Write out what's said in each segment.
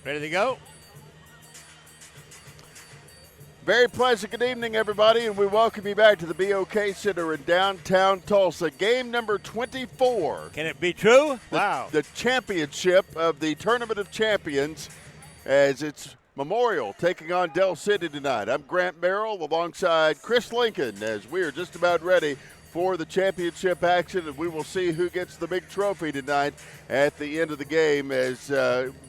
Ready to go? Very pleasant good evening, everybody, and we welcome you back to the BOK Center in downtown Tulsa. Game number 24. Can it be true? Wow. The championship of the Tournament of Champions, as it's Memorial taking on Del City tonight. I'm Grant Merrill alongside Chris Lincoln as we are just about ready for the championship action, and we will see who gets the big trophy tonight at the end of the game as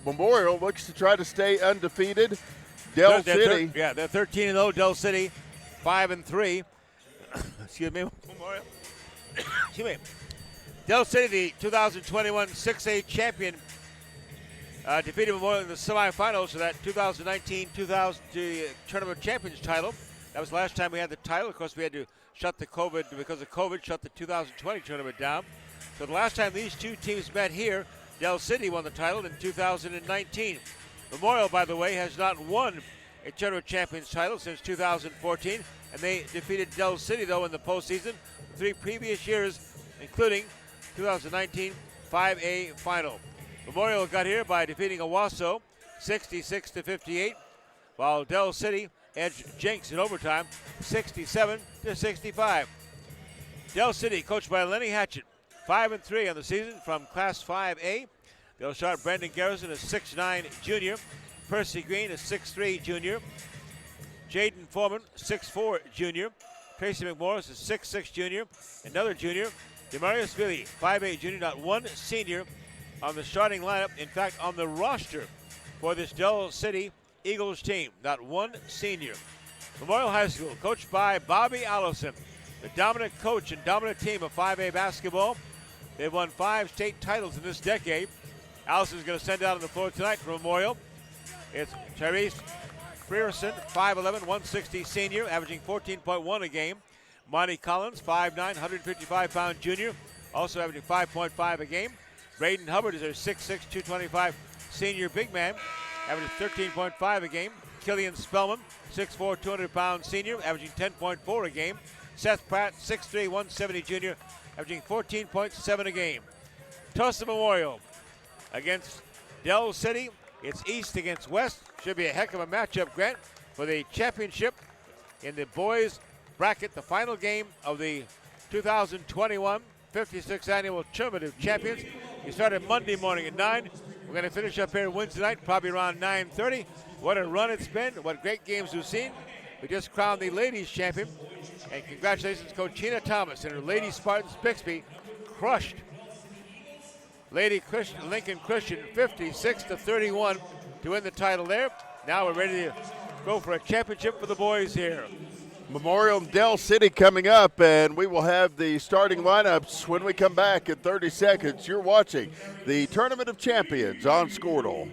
Memorial looks to try to stay undefeated. Del City. They're 13-0. Del City, 5-3. Excuse me, Memorial. Excuse me. Del City, the 2021 6A champion, defeated Memorial in the semifinals for that 2019 Tournament of Champions title. That was the last time we had the title. Of course, we had to shut the shut the 2020 tournament down. So the last time these two teams met here, Del City won the title in 2019. Memorial, by the way, has not won a Tournament of Champions title since 2014, and they defeated Del City, though, in the postseason 3 previous years, including 2019 5A final. Memorial got here by defeating Owasso 66-58, while Del City edged Jenks in overtime 67-65. Del City, coached by Lenny Hatchett, 5-3 on the season from Class 5A. They'll start Brendan Garrison, a 6'9 junior. Percy Green, a 6'3 junior. Jaden Foreman, 6'4 junior. Tracy McMorris, a 6'6 junior. Another junior, Demarius Billy, 5'8 junior. Not one senior on the starting lineup. In fact, on the roster for this Del City Eagles team. Not one senior. Memorial High School, coached by Bobby Allison, the dominant coach and dominant team of 5A basketball. They've won 5 state titles in this decade. Allison's going to send out on the floor tonight for Memorial. It's Tyrese Frierson, 5'11", 160 senior, averaging 14.1 a game. Monty Collins, 5'9", 155-pound junior, also averaging 5.5 a game. Braden Hubbard is a 6'6", 225 senior big man, averaging 13.5 a game. Killian Spellman, 6'4", 200-pound senior, averaging 10.4 a game. Seth Pratt, 6'3", 170 junior, averaging 14.7 a game. Tulsa Memorial against Del City. It's East against West. Should be a heck of a matchup, Grant, for the championship in the boys bracket, the final game of the 2021 56th Annual Tournament of Champions. You started Monday morning at 9. We're going to finish up here Wednesday night, probably around 9:30. What a run it's been. What great games we've seen. We just crowned the ladies champion. And congratulations, Coach Tina Thomas and her Lady Spartans Bixby crushed Lincoln Christian 56-31 to win the title there. Now we're ready to go for a championship for the boys here. Memorial and Del City coming up, and we will have the starting lineups when we come back in 30 seconds. You're watching the Tournament of Champions on Squirtle.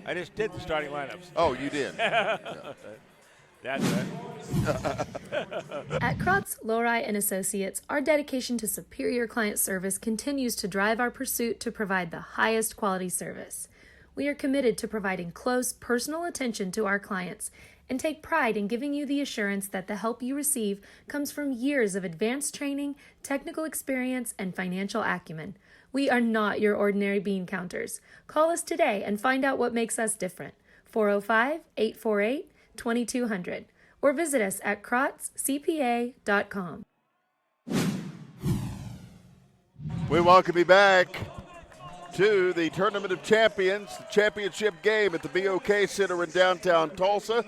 I just did the starting lineups. Oh, you did. That's right. At Krotz, Lori and Associates, our dedication to superior client service continues to drive our pursuit to provide the highest quality service. We are committed to providing close, personal attention to our clients and take pride in giving you the assurance that the help you receive comes from years of advanced training, technical experience, and financial acumen. We are not your ordinary bean counters. Call us today and find out what makes us different. 405-848-2200 or visit us at krotzcpa.com. We welcome you back to the Tournament of Champions, the championship game at the BOK Center in downtown Tulsa.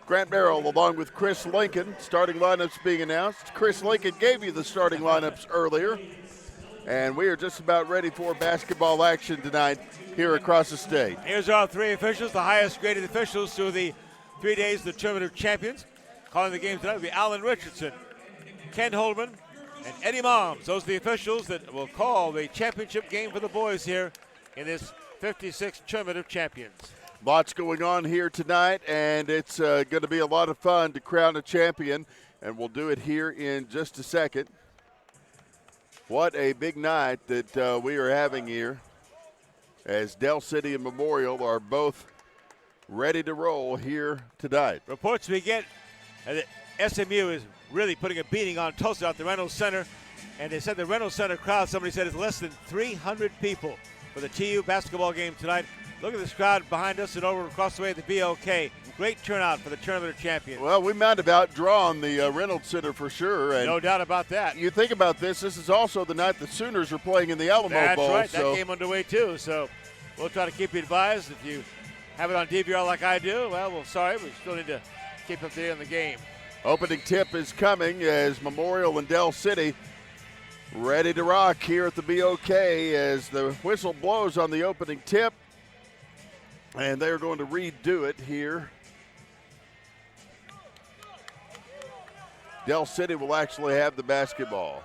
Grant Merrill along with Chris Lincoln. Starting lineups being announced. Chris Lincoln gave you the starting lineups earlier. And we are just about ready for basketball action tonight here across the state. Here's our 3 officials, the highest graded officials through the 3 days of the Tournament of Champions. Calling the game tonight will be Alan Richardson, Ken Holman, and Eddie Moms. Those are the officials that will call the championship game for the boys here in this 56th Tournament of Champions. Lots going on here tonight, and it's going to be a lot of fun to crown a champion, and we'll do it here in just a second. What a big night that we are having here as Del City and Memorial are both ready to roll here tonight. Reports we get that SMU is really putting a beating on Tulsa at the Reynolds Center, and they said the Reynolds Center crowd, somebody said, is less than 300 people. for the TU basketball game tonight. Look at this crowd behind us and over across the way at the BOK. Great turnout for the Tournament of Champions. Well, we might have outdrawn the Reynolds Center for sure. And no doubt about that. You think about this is also the night the Sooners are playing in the Alamo Bowl. That's right. That game underway too. So we'll try to keep you advised. If you have it on DVR like I do, well, sorry. We still need to keep up to date on the game. Opening tip is coming as Memorial and Del City ready to rock here at the BOK as the whistle blows on the opening tip. And they're going to redo it here. Del City will actually have the basketball.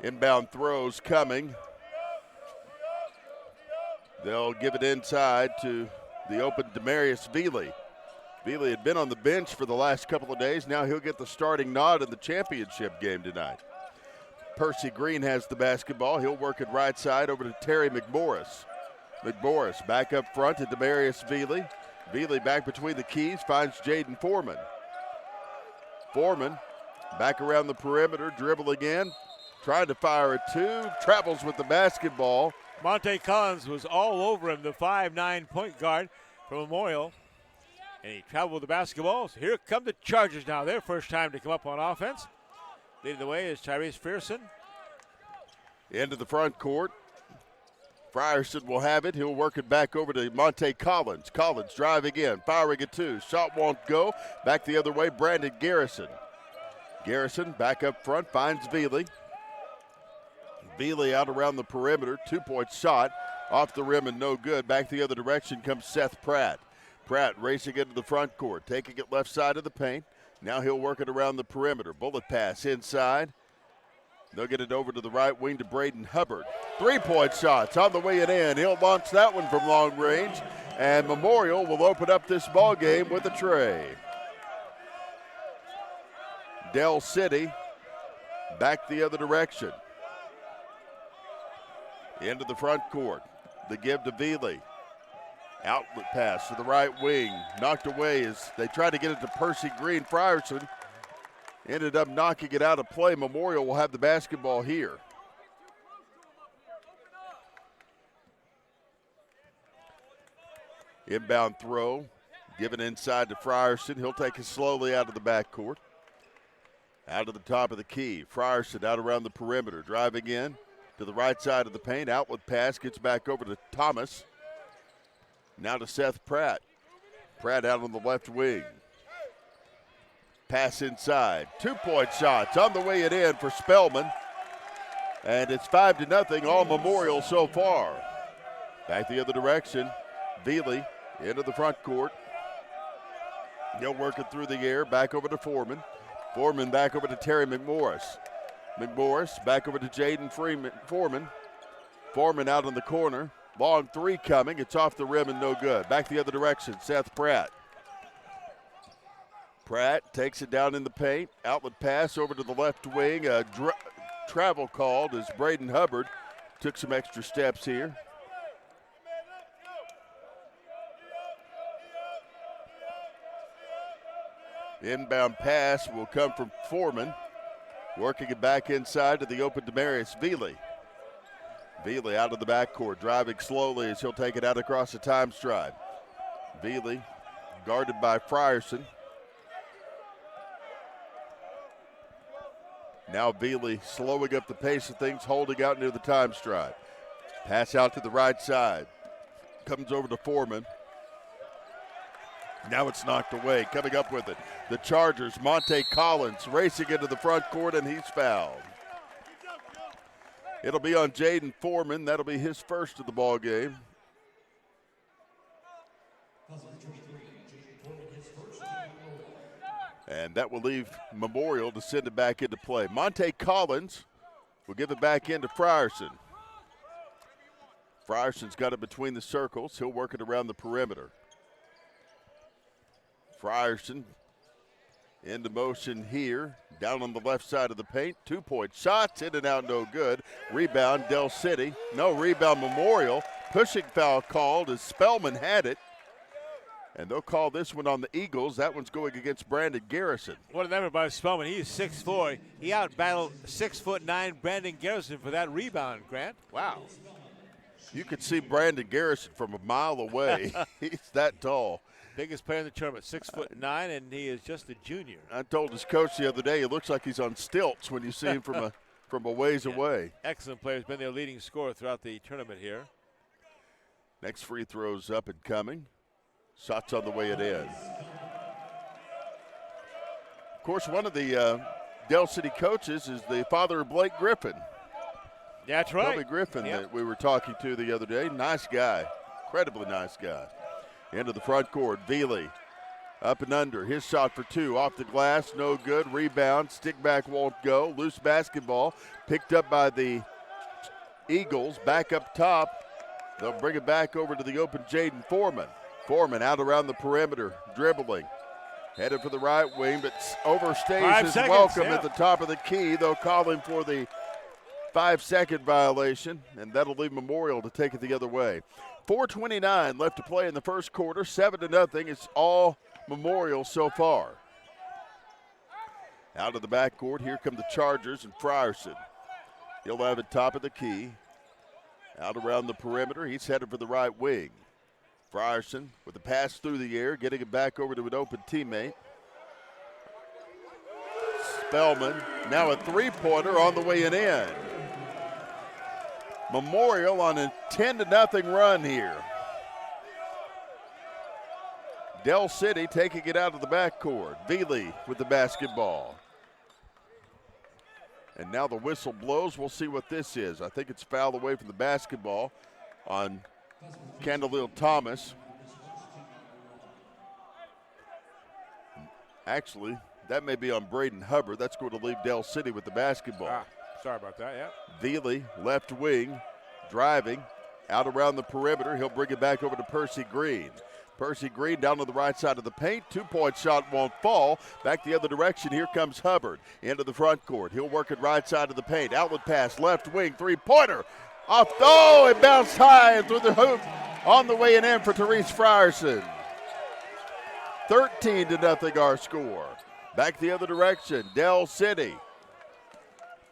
Inbound throws coming. They'll give it inside to the open Demarius Veely. Veely had been on the bench for the last couple of days. Now he'll get the starting nod in the championship game tonight. Percy Green has the basketball. He'll work it right side over to Terry McMorris. McMorris back up front to Demarius Veely. Veely back between the keys, finds Jaden Foreman. Foreman back around the perimeter, dribbling in, trying to fire a two, travels with the basketball. Monte Collins was all over him, the 5'9" point guard from Memorial. And he traveled with the basketball. So here come the Chargers now. Their first time to come up on offense. Leading the way is Tyrese Pearson. Into the front court. Frierson will have it. He'll work it back over to Monte Collins. Collins driving in, firing a two. Shot won't go. Back the other way, Brandon Garrison. Garrison back up front, finds Veely. Veely out around the perimeter. 2-point shot off the rim and no good. Back the other direction comes Seth Pratt. Pratt racing into the front court, taking it left side of the paint. Now he'll work it around the perimeter. Bullet pass inside. They'll get it over to the right wing to Braden Hubbard. 3-point shots on the way and in. He'll launch that one from long range. And Memorial will open up this ball game with a tray. Del City back the other direction. Into the front court. The give to Veely. Outlet pass to the right wing. Knocked away as they tried to get it to Percy Green. Frierson ended up knocking it out of play. Memorial will have the basketball here. Inbound throw. Given inside to Frierson. He'll take it slowly out of the backcourt. Out to the top of the key. Frierson out around the perimeter. Driving in to the right side of the paint. Outlet pass gets back over to Thomas. Now to Seth Pratt. Pratt out on the left wing. Pass inside. 2-point shots on the way it in for Spellman. And it's 5-0 all Memorial so far. Back the other direction. Veely into the front court. He'll work it through the air. Back over to Foreman. Foreman back over to Terry McMorris. McMorris back over to Jaden Foreman. Foreman out in the corner. Long three coming. It's off the rim and no good. Back the other direction. Seth Pratt. Pratt takes it down in the paint. Outlet pass over to the left wing. Travel called as Braden Hubbard took some extra steps here. Inbound pass will come from Foreman. Working it back inside to the open Demarius Veely. Veely out of the backcourt, driving slowly as he'll take it out across the time stride. Veely guarded by Frierson. Now Veely slowing up the pace of things, holding out near the time stride. Pass out to the right side. Comes over to Foreman. Now it's knocked away. Coming up with it, the Chargers, Monte Collins racing into the front court, and he's fouled. It'll be on Jaden Foreman. That'll be his first of the ball game. And that will leave Memorial to send it back into play. Monte Collins will give it back into Frierson. Frierson's got it between the circles. He'll work it around the perimeter. Frierson into motion here. Down on the left side of the paint. 2-point shots, in and out, no good. Rebound, Del City. No rebound, Memorial. Pushing foul called as Spellman had it. And they'll call this one on the Eagles. That one's going against Brandon Garrison. What an effort by Spellman. He's 6'4". He outbattled 6'9" Brandon Garrison for that rebound, Grant. Wow. You could see Brandon Garrison from a mile away. He's that tall. Biggest player in the tournament, 6'9", and he is just a junior. I told his coach the other day, he looks like he's on stilts when you see him from a ways away. Excellent player. He's been their leading scorer throughout the tournament here. Next free throw's up and coming. Shots on the way it in. Of course, one of the Dell City coaches is the father of Blake Griffin. That's right. Toby Griffin that we were talking to the other day. Nice guy. Incredibly nice guy. Into the front court. Veely up and under. His shot for two. Off the glass. No good. Rebound. Stick back won't go. Loose basketball. Picked up by the Eagles. Back up top. They'll bring it back over to the open Jaden Foreman. Foreman out around the perimeter. Dribbling. Headed for the right wing, but overstays his welcome at the top of the key. They'll call him for the 5-second violation, and that'll leave Memorial to take it the other way. 4:29 left to play in the first quarter. 7-0. It's all Memorial so far. Out of the backcourt, here come the Chargers and Frierson. He'll have it top of the key. Out around the perimeter, he's headed for the right wing. Frierson with the pass through the air, getting it back over to an open teammate. Spellman, now a three-pointer on the way and in. Memorial on a 10-0 run here. Dell City taking it out of the backcourt. Veely with the basketball. And now the whistle blows. We'll see what this is. I think it's fouled away from the basketball on Candlehill Thomas. Actually, that may be on Braden Hubbard. That's going to leave Dell City with the basketball. Sorry about that, yeah. Veely, left wing, driving, out around the perimeter. He'll bring it back over to Percy Green. Percy Green down to the right side of the paint. Two-point shot won't fall. Back the other direction. Here comes Hubbard into the front court. He'll work it right side of the paint. Outlet pass, left wing, three-pointer. Off, it bounced high and through the hoop on the way and in for Therese Frierson. 13-0 our score. Back the other direction. Dell City.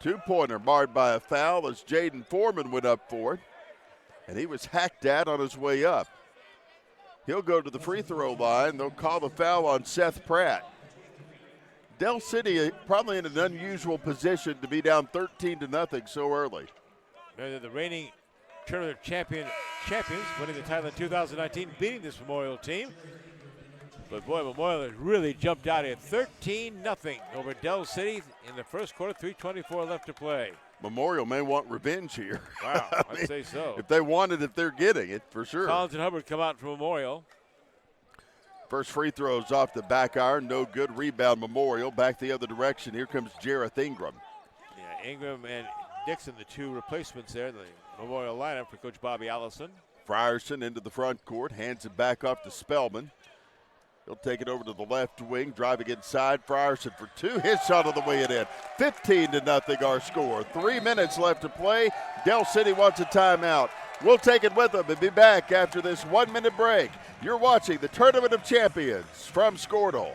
Two-pointer marred by a foul as Jaden Foreman went up for it. And he was hacked at on his way up. He'll go to the free throw line. They'll call the foul on Seth Pratt. Dell City probably in an unusual position to be down 13-0 so early. They're the reigning tournament champions, winning the title in 2019, beating this Memorial team. But boy, Memorial has really jumped out here. 13-0 over Dell City in the first quarter, 3:24 left to play. Memorial may want revenge here. Wow, I'd say so. If they want it, if they're getting it, for sure. Collins and Hubbard come out from Memorial. First free throws off the back iron, no good. Rebound Memorial, back the other direction. Here comes Jareth Ingram. Yeah, Ingram and Dixon, the two replacements there in the Memorial lineup for Coach Bobby Allison. Frierson into the front court, hands it back off to Spellman. He'll take it over to the left wing, driving inside. Frierson for two. His shot of the way it in. 15-0 our score. 3 minutes left to play. Dell City wants a timeout. We'll take it with them and be back after this 1-minute break. You're watching the Tournament of Champions from Squirtle.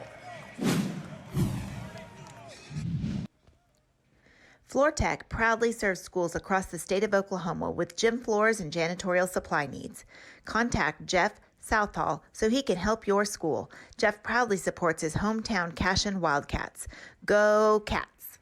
FloorTech proudly serves schools across the state of Oklahoma with gym floors and janitorial supply needs. Contact Jeff Southall so he can help your school. Jeff proudly supports his hometown Cashin Wildcats. Go Cats!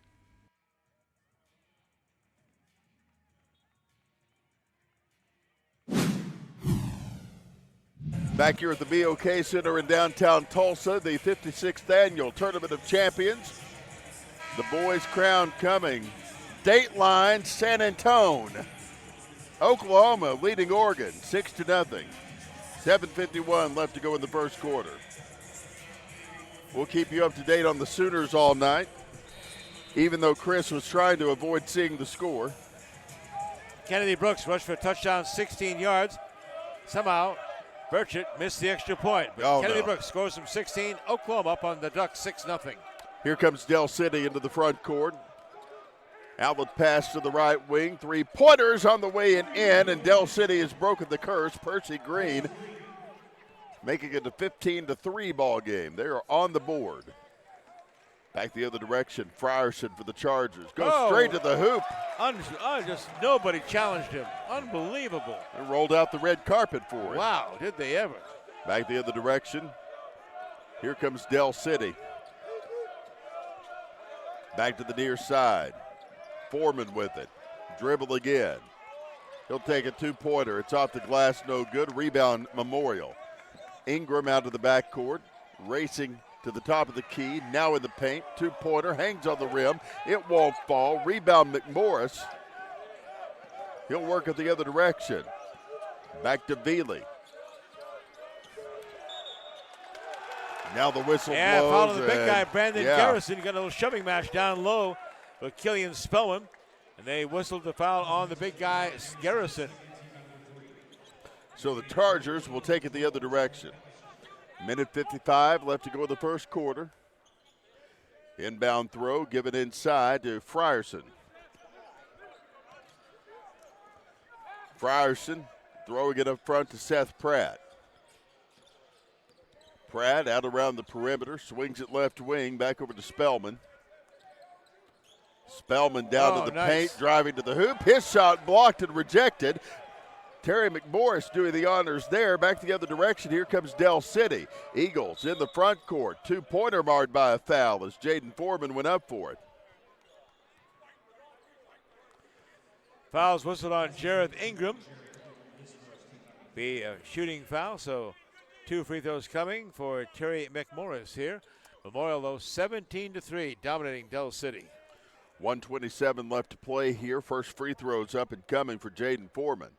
Back here at the BOK Center in downtown Tulsa, the 56th Annual Tournament of Champions. The boys' crown coming. Dateline San Antone. Oklahoma leading Oregon 6-0. 7:51 left to go in the first quarter. We'll keep you up to date on the Sooners all night, even though Chris was trying to avoid seeing the score. Kennedy Brooks rushed for a touchdown, 16 yards. Somehow, Burchett missed the extra point. But Kennedy Brooks scores from 16. Oklahoma up on the Ducks 6-0. Here comes Dell City into the front court. Outlet pass to the right wing. 3-pointers on the way and in, and Dell City has broken the curse. Percy Green making it a 15-3 ball game. They are on the board. Back the other direction, Frierson for the Chargers. Goes straight to the hoop. Just nobody challenged him. Unbelievable. And rolled out the red carpet for him. Wow, did they ever. Back the other direction. Here comes Del City. Back to the near side. Foreman with it. Dribble again. He'll take a two-pointer. It's off the glass, no good. Rebound, Memorial. Ingram out of the backcourt, racing to the top of the key. Now in the paint. Two-pointer, hangs on the rim. It won't fall. Rebound, McMorris. He'll work it the other direction. Back to Veely. Now the whistle blows. Foul the big guy, Brandon Garrison. Got a little shoving match down low with Killian Spellman. And they whistled the foul on the big guy, Garrison. So the Chargers will take it the other direction. Minute 55 left to go in the first quarter. Inbound throw given inside to Frierson. Frierson throwing it up front to Seth Pratt. Pratt out around the perimeter, swings it left wing, back over to Spellman. Spellman down to the paint, driving to the hoop. His shot blocked and rejected. Terry McMorris doing the honors there. Back the other direction. Here comes Del City. Eagles in the front court. Two-pointer marred by a foul as Jaden Foreman went up for it. Fouls whistled on Jareth Ingram. Be a shooting foul, so 2 free throws coming for Terry McMorris here. Memorial, though, 17-3, dominating Del City. 1:27 left to play here. First free throws up and coming for Jaden Foreman.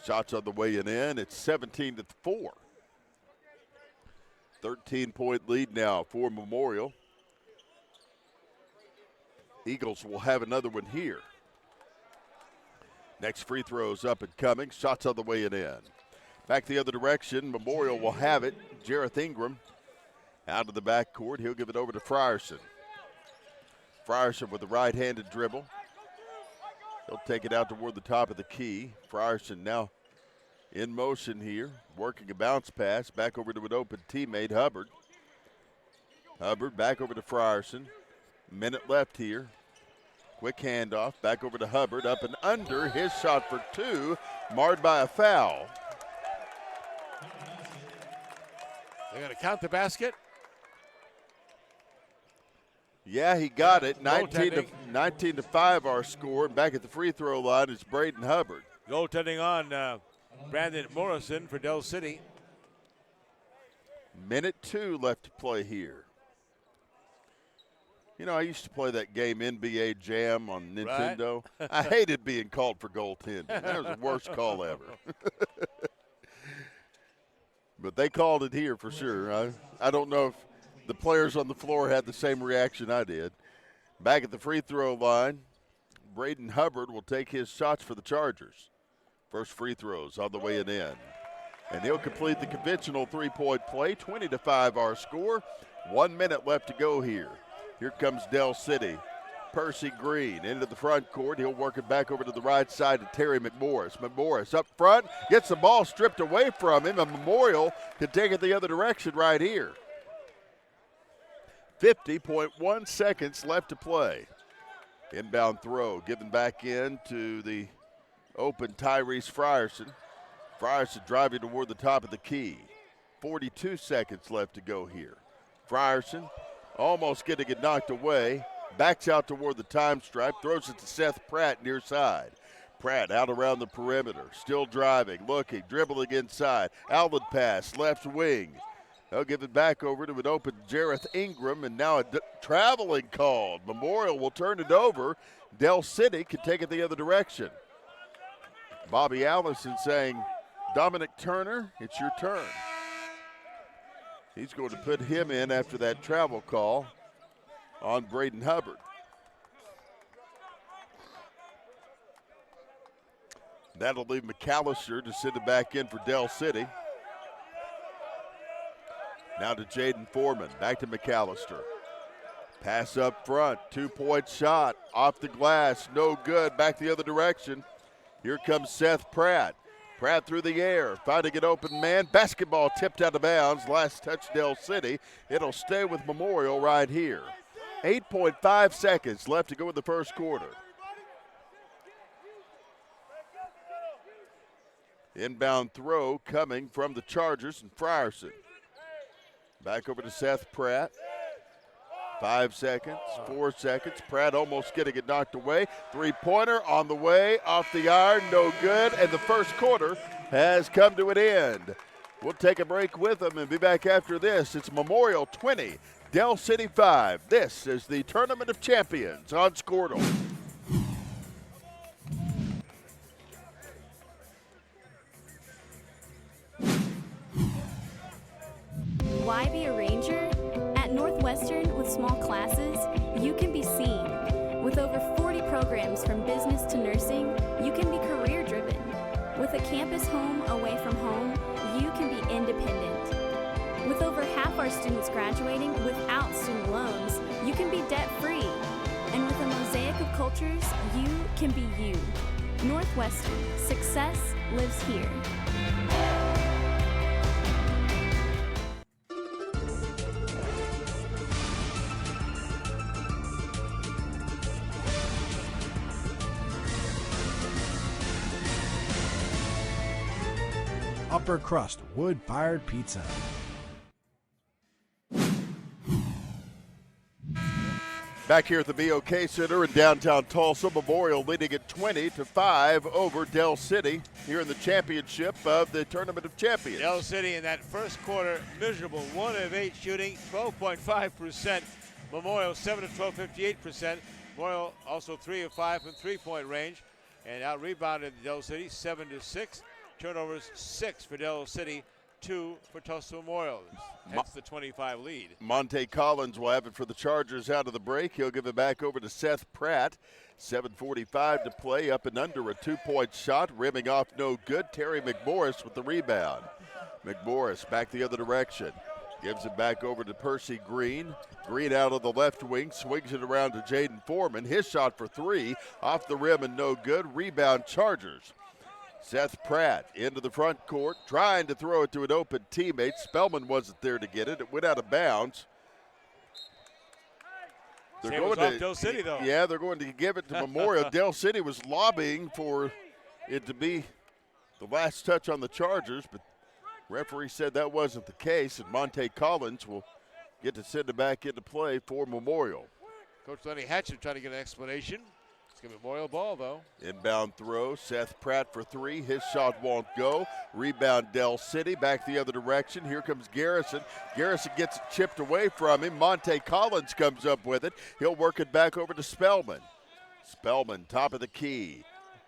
Shots on the way and in. It's 17-4. 13-point lead now for Memorial. Eagles will have another one here. Next free throws up and coming. Shots on the way and in. Back the other direction. Memorial will have it. Jareth Ingram out of the backcourt. He'll give it over to Frierson. Frierson with the right-handed dribble. He'll take it out toward the top of the key. Frierson now in motion here, working a bounce pass back over to an open teammate, Hubbard. Hubbard back over to Frierson. Minute left here. Quick handoff back over to Hubbard, up and under. His shot for two, marred by a foul. They're going to count the basket. Yeah, he got it. 19-5 our score. And back at the free throw line is Braden Hubbard. Goaltending on Brandon Morrison for Del City. Minute 2 left to play here. You know, I used to play that game NBA Jam on Nintendo. Right. I hated being called for goaltending. That was the worst call ever. But they called it here for sure. I don't know if the players on the floor had the same reaction I did. Back at the free throw line, Braden Hubbard will take his shots for the Chargers. First free throws on the way and in. And he'll complete the conventional three-point play. 20-5 our score. 1 minute left to go here. Here comes Del City. Percy Green into the front court. He'll work it back over to the right side to Terry McMorris. McMorris up front, gets the ball stripped away from him, and Memorial can take it the other direction right here. 50.1 seconds left to play. Inbound throw given back in to the open Tyrese Frierson. Frierson driving toward the top of the key. 42 seconds left to go here. Frierson almost getting it knocked away. Backs out toward the time stripe. Throws it to Seth Pratt near side. Pratt out around the perimeter. Still driving, looking, dribbling inside. Outlet pass, left wing. They'll give it back over to an open Jareth Ingram, and now a traveling called. Memorial will turn it over. Del City can take it the other direction. Bobby Allison saying, Dominic Turner, it's your turn. He's going to put him in after that travel call on Braden Hubbard. That'll leave McAllister to send it back in for Del City. Now to Jaden Foreman, back to McAllister. Pass up front, 2-point shot, off the glass, no good, back the other direction. Here comes Seth Pratt. Pratt through the air, finding an open man. Basketball tipped out of bounds. Last touch, Dell City. It'll stay with Memorial right here. 8.5 seconds left to go in the first quarter. Inbound throw coming from the Chargers and Frierson. Back over to Seth Pratt. 5 seconds, 4 seconds. Pratt almost getting it knocked away. Three-pointer on the way, off the iron, no good. And the first quarter has come to an end. We'll take a break with them and be back after this. It's Memorial 20, Dell City 5. This is the Tournament of Champions on Squirtle. Why be a ranger? At Northwestern, with small classes, you can be seen. With over 40 programs from business to nursing, you can be career-driven. With a campus home away from home, you can be independent. With over half our students graduating without student loans, you can be debt-free. And with a mosaic of cultures, you can be you. Northwestern, success lives here. Upper crust wood-fired pizza. Back here at the BOK Center in downtown Tulsa, Memorial leading at 20-5 over Dell City here in the championship of the Tournament of Champions. Dell City in that first quarter, miserable. 1 of 8 shooting, 12.5%. Memorial 7 of 12, 58%. Memorial also 3 of 5 from three-point range, and out rebounded Dell City 7-6. Turnovers 6 for Dell City, 2 for Tulsa Memorial. Hence the 25 lead. Monte Collins will have it for the Chargers out of the break. He'll give it back over to Seth Pratt. 7:45 to play, up and under a 2-point shot, rimming off no good. Terry McMorris with the rebound. McMorris back the other direction. Gives it back over to Percy Green. Green out of the left wing, swings it around to Jaden Foreman. His shot for 3, off the rim and no good. Rebound Chargers. Seth Pratt into the front court, trying to throw it to an open teammate. Spellman wasn't there to get it. It went out of bounds. They're going to Dell City, though. Yeah, they're going to give it to Memorial. Dell City was lobbying for it to be the last touch on the Chargers, but referee said that wasn't the case, and Monte Collins will get to send it back into play for Memorial. Coach Lenny Hatchett trying to get an explanation. It's going to be Memorial ball, though. Inbound throw, Seth Pratt for 3. His shot won't go. Rebound Dell City, back the other direction. Here comes Garrison. Garrison gets it chipped away from him. Monte Collins comes up with it. He'll work it back over to Spellman. Spellman, top of the key.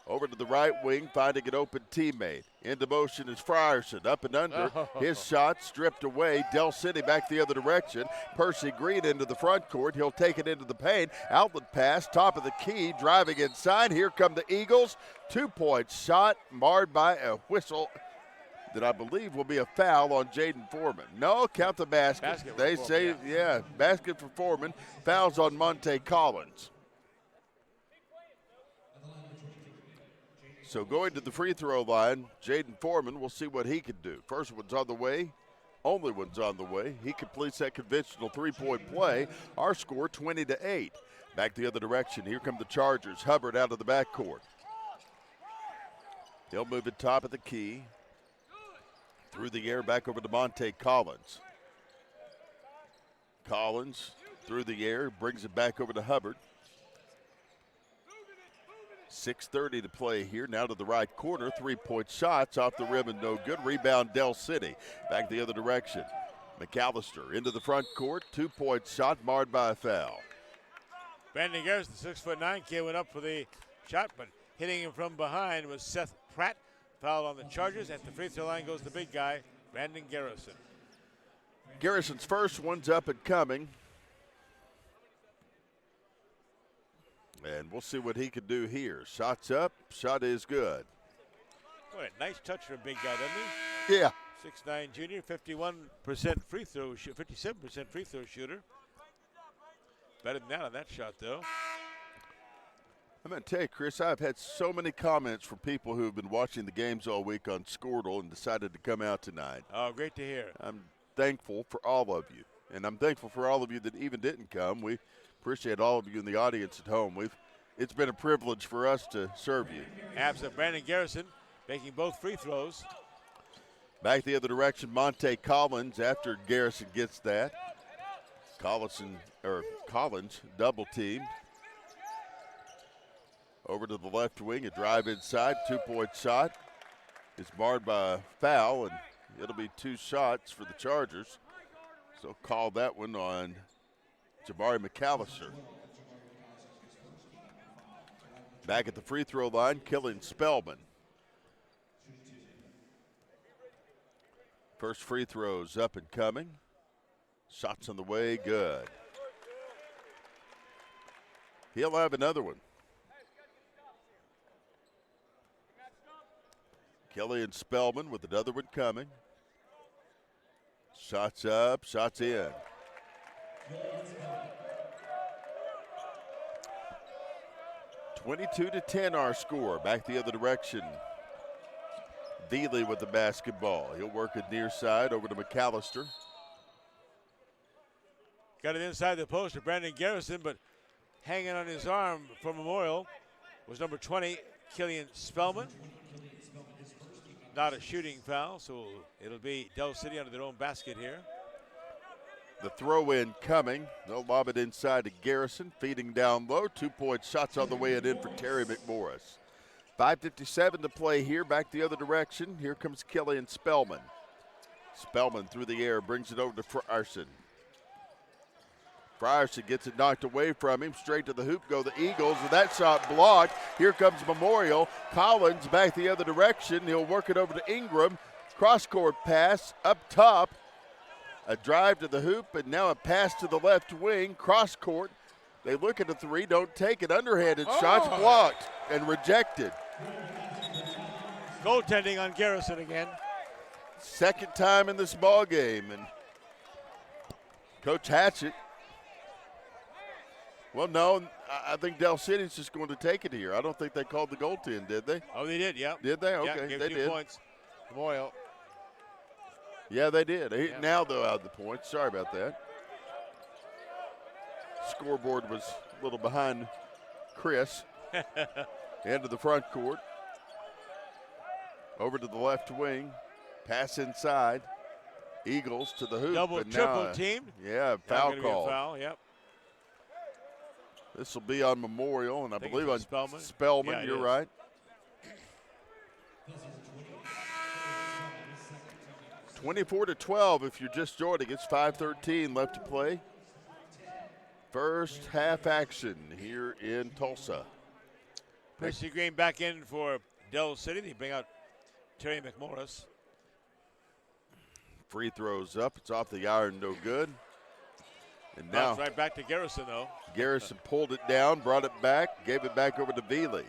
Over to the right wing, finding an open teammate. Into motion is Frierson, up and under. His shot stripped away. Dell City back the other direction. Percy Green into the front court. He'll take it into the paint. Outlet pass, top of the key, driving inside. Here come the Eagles. 2-point shot, marred by a whistle that I believe will be a foul on Jaden Foreman. No, count the basket. They say, yeah, basket for Foreman. Fouls on Monte Collins. So going to the free throw line, Jaden Foreman, we'll see what he can do. First one's on the way. Only one's on the way. He completes that conventional three-point play. Our score 20-8. Back the other direction. Here come the Chargers. Hubbard out of the backcourt. He'll move it top of the key. Through the air, back over to Monte Collins. Collins through the air, brings it back over to Hubbard. 6:30 to play here. Now to the right corner. 3-point shots off the rim and no good. Rebound Dell City. Back the other direction. McAllister into the front court. 2-point shot marred by a foul. Brandon Garrison, the 6'9" kid, went up for the shot, but hitting him from behind was Seth Pratt. Foul on the Chargers. At the free throw line goes the big guy, Brandon Garrison. Garrison's first one's up and coming. And we'll see what he can do here. Shot's up. Shot is good. Boy, a nice touch for a big guy, doesn't he? Yeah. 6'9" junior, 57% free throw shooter. Better than that on that shot, though. I'm going to tell you, Chris, I've had so many comments from people who have been watching the games all week on Squirtle and decided to come out tonight. Oh, great to hear. I'm thankful for all of you, and I'm thankful for all of you that even didn't come. We appreciate all of you in the audience at home. It's been a privilege for us to serve you. Absent Brandon Garrison making both free throws. Back the other direction, Monte Collins after Garrison gets that. Collins double teamed. Over to the left wing, a drive inside, 2-point shot. It's barred by a foul, and it'll be 2 shots for the Chargers. So call that one on Jabari McAllister. Back at the free throw line, Killian Spellman. First free throw's up and coming. Shots on the way, good. He'll have another one. Killian Spellman with another one coming. Shots up, shots in. (22-10) our score. Back the other direction. Veely with the basketball. He'll work it near side over to McAllister. Got it inside the post to Brandon Garrison, but hanging on his arm for Memorial was number 20, Killian Spellman. Not a shooting foul, so it'll be Del City under their own basket here. The throw in coming. They'll lob it inside to Garrison, feeding down low. 2-point shots on the way and in for Terry McMorris. 5:57 to play here. Back the other direction. Here comes Killian Spellman. Spellman through the air, brings it over to Frierson. Frierson gets it knocked away from him. Straight to the hoop go the Eagles, and that shot blocked. Here comes Memorial. Collins back the other direction. He'll work it over to Ingram. Cross-court pass up top. A drive to the hoop, and now a pass to the left wing. Cross-court. They look at the three, don't take it. Underhanded shots blocked and rejected. Goaltending on Garrison again. Second time in this ball game, and Coach Hatchett. Well, no, I think Del City's just going to take it here. I don't think they called the goaltend, did they? Oh, they did, yeah. Did they? Okay, yeah, gave they 2 did. points. Memorial. Yeah, they did. Yeah. Now they'll have the points. Sorry about that. Scoreboard was a little behind Chris. Into the front court. Over to the left wing. Pass inside. Eagles to the hoop. Double, and triple now, team. Yeah, foul call. Foul, yep. This will be on Memorial, and I think believe on Spellman. Spellman, Yeah, you're is. right. (24-12) if you're just joining. It's 5:13 left to play. First half action here in Tulsa. Percy Green back in for Del City. They bring out Terry McMorris. Free throws up. It's off the iron, no good. And now Bounce right back to Garrison, though. Garrison pulled it down, brought it back, gave it back over to Veely.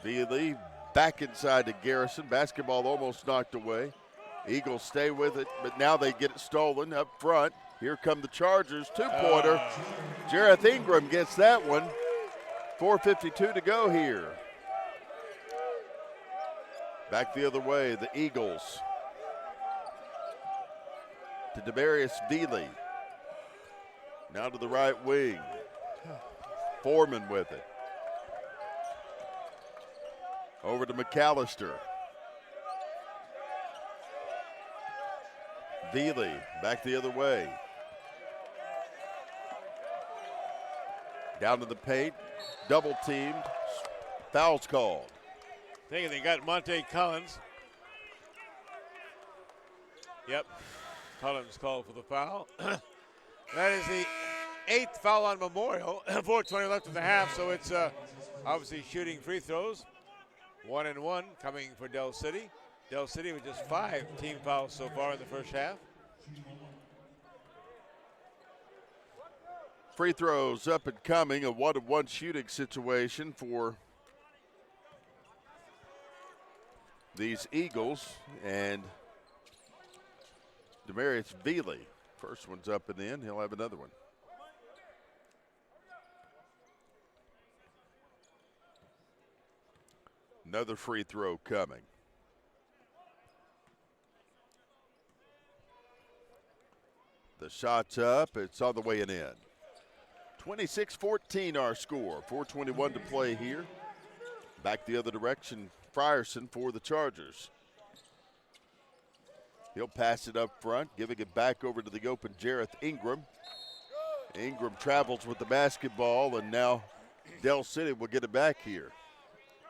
Veely back inside to Garrison. Basketball almost knocked away. Eagles stay with it, but now they get it stolen up front. Here come the Chargers, 2-pointer. Jareth Ingram gets that one. 4:52 to go here. Back the other way, the Eagles. To Demarius Veely. Now to the right wing. Foreman with it. Over to McAllister. Veely back the other way. Down to the paint. Double teamed. Fouls called. Thinking they got Monte Collins. Yep. Collins called for the foul. That is the 8th foul on Memorial. 4:20 left in the half, so it's obviously shooting free throws. 1-1 coming for Del City. Del City with just 5 team fouls so far in the first half. Free throws up and coming. A 1-1 shooting situation for these Eagles. And Demarius Veely. First one's up and in. He'll have another one. Another free throw coming. The shot's up. It's on the way and in. 26-14 our score. 4:21 to play here. Back the other direction, Frierson for the Chargers. He'll pass it up front, giving it back over to the open Jareth Ingram. Ingram travels with the basketball, and now Del City will get it back here.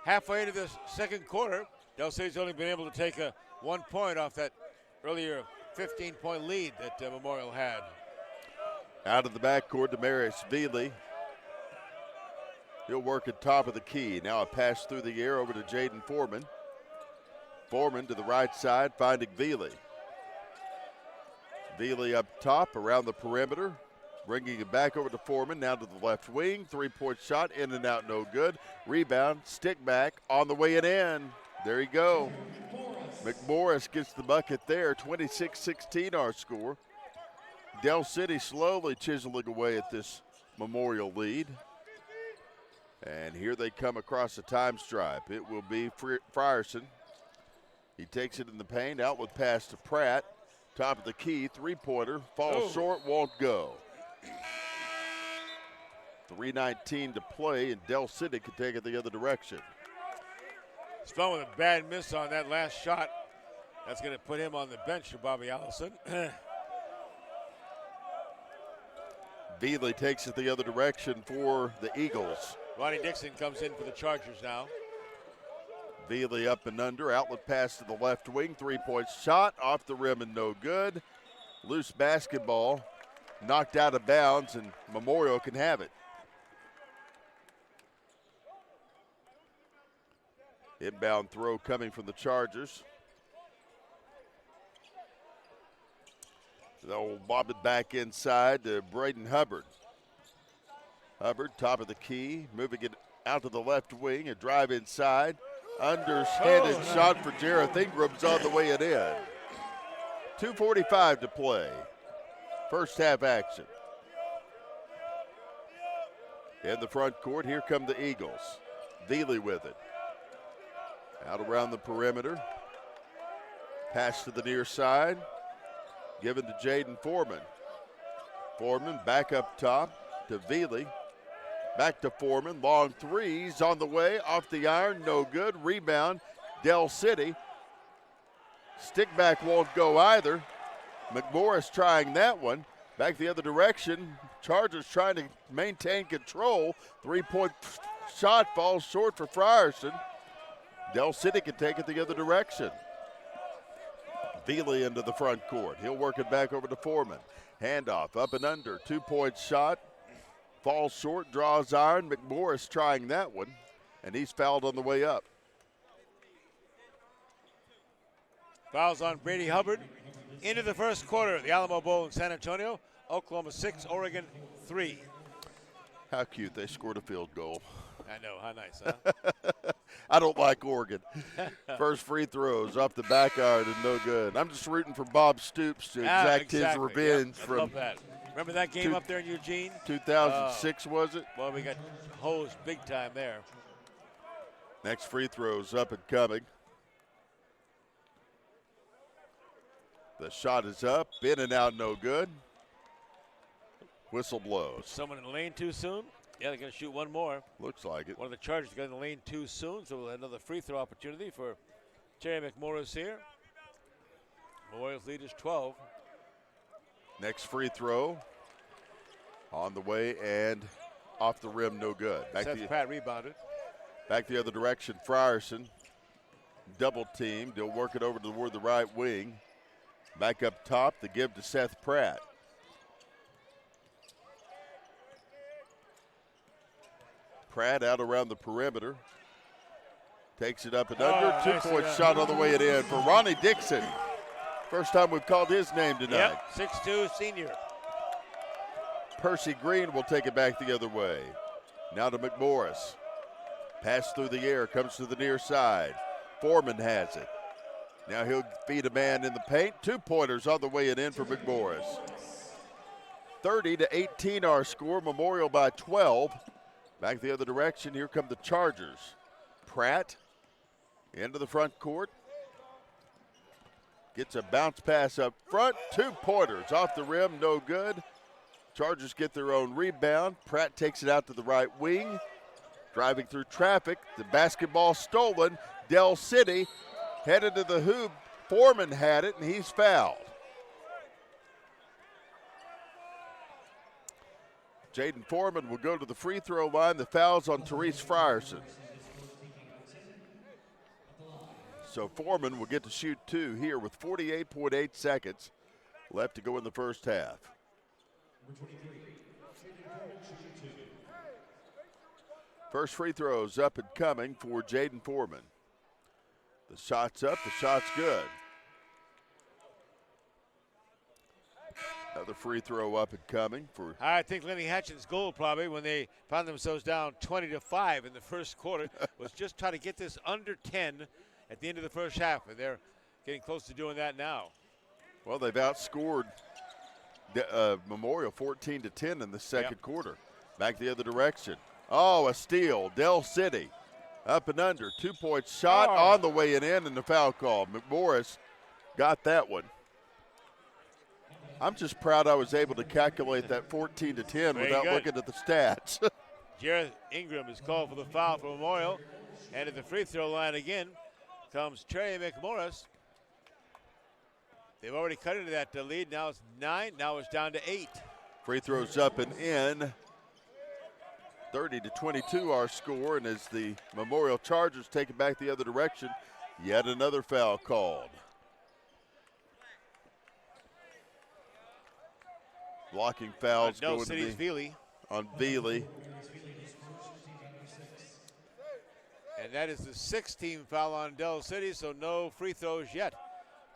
Halfway into this second quarter, Del City's only been able to take 1 point off that earlier 15-point lead that Memorial had. Out of the backcourt to Marius Veely. He'll work at top of the key. Now a pass through the air over to Jaden Foreman. Foreman to the right side, finding Veely. Veely up top, around the perimeter. Bringing it back over to Foreman, now to the left wing. Three-point shot, in and out, no good. Rebound, stick back, on the way and in. There you go. McMorris gets the bucket there. 26-16 our score. Del City slowly chiseling away at this Memorial lead. And here they come across the time stripe. It will be Frierson. He takes it in the paint, out with pass to Pratt. Top of the key, three-pointer, falls short, won't go. 3:19 to play, and Del City can take it the other direction. Spun with a bad miss on that last shot. That's going to put him on the bench for Bobby Allison. Veely takes it the other direction for the Eagles. Ronnie Dixon comes in for the Chargers now. Veely up and under, outlet pass to the left wing, three-point shot, off the rim and no good. Loose basketball, knocked out of bounds, and Memorial can have it. Inbound throw coming from the Chargers. They'll bob it back inside to Braden Hubbard. Hubbard, top of the key, moving it out to the left wing, a drive inside. Underhanded shot for Jareth Ingram's on the way it in. 2:45 to play. First half action. In the front court, here come the Eagles. Veely with it. Out around the perimeter. Pass to the near side. Given to Jaden Foreman. Foreman back up top to Veely. Back to Foreman. Long threes on the way. Off the iron. No good. Rebound. Del City. Stick back won't go either. McMorris trying that one. Back the other direction. Chargers trying to maintain control. Three-point shot falls short for Frierson. Del City can take it the other direction. Veely into the front court. He'll work it back over to Foreman. Handoff up and under. Two-point shot. Falls short, draws iron. McMorris trying that one, and he's fouled on the way up. Fouls on Brady Hubbard. Into the first quarter, the Alamo Bowl in San Antonio. Oklahoma 6, Oregon 3. How cute, they scored a field goal. I know, how nice, huh? I don't like Oregon. First free throws off the back iron and no good. I'm just rooting for Bob Stoops to exact his revenge I from love that. Remember that game up there in Eugene? 2006, was it? Well, we got hosed big time there. Next free throw's up and coming. The shot is up, in and out, no good. Whistle blows. Someone in the lane too soon? Yeah, they're going to shoot one more. Looks like it. One of the Chargers got in the lane too soon, so we'll have another free throw opportunity for Terry McMorris here. Memorial's lead is 12. Next free throw on the way and off the rim, no good. Seth Pratt rebounded. Back the other direction, Frierson. Double teamed. He'll work it over toward the right wing. Back up top, the give to Seth Pratt. Pratt out around the perimeter. Takes it up and under. Two-point shot on the way it in for Ronnie Dixon. First time we've called his name tonight. Yep, 6'2", senior. Percy Green will take it back the other way. Now to McMorris. Pass through the air, comes to the near side. Foreman has it. Now he'll feed a man in the paint. Two-pointers on the way it in for McMorris. 30-18 our score. Memorial by 12. Back the other direction. Here come the Chargers. Pratt Into the front court. Gets a bounce pass up front. 2 pointers off the rim, no good. Chargers get their own rebound. Pratt takes it out to the right wing. Driving through traffic. The basketball stolen. Del City headed to the hoop. Foreman had it, and he's fouled. Jaden Foreman will go to the free throw line. The foul's on Therese Frierson. So Foreman will get to shoot 2 here with 48.8 seconds left to go in the first half. First free throw's up and coming for Jaden Foreman. The shot's up, the shot's good. Another free throw up and coming for. I think Lenny Hatchet's goal probably when they found themselves down 20-5 in the first quarter was just try to get this under 10 at the end of the first half, and they're getting close to doing that now. Well, they've outscored Memorial 14-10 in the second quarter. Back the other direction. Oh, a steal. Del City up and under. 2-point shot on the way and in the foul call. McMorris got that one. I'm just proud I was able to calculate that 14-10 without looking at the stats. Jareth Ingram is called for the foul for Memorial. And at the free throw line again comes Trey McMorris. They've already cut into that lead. Now it's 9. Now it's down to 8. Free throws up and in. 30-22 our score. And as the Memorial Chargers take it back the other direction, yet another foul called. Blocking fouls going to be on Veely. And that is the 6th team foul on Del City, so no free throws yet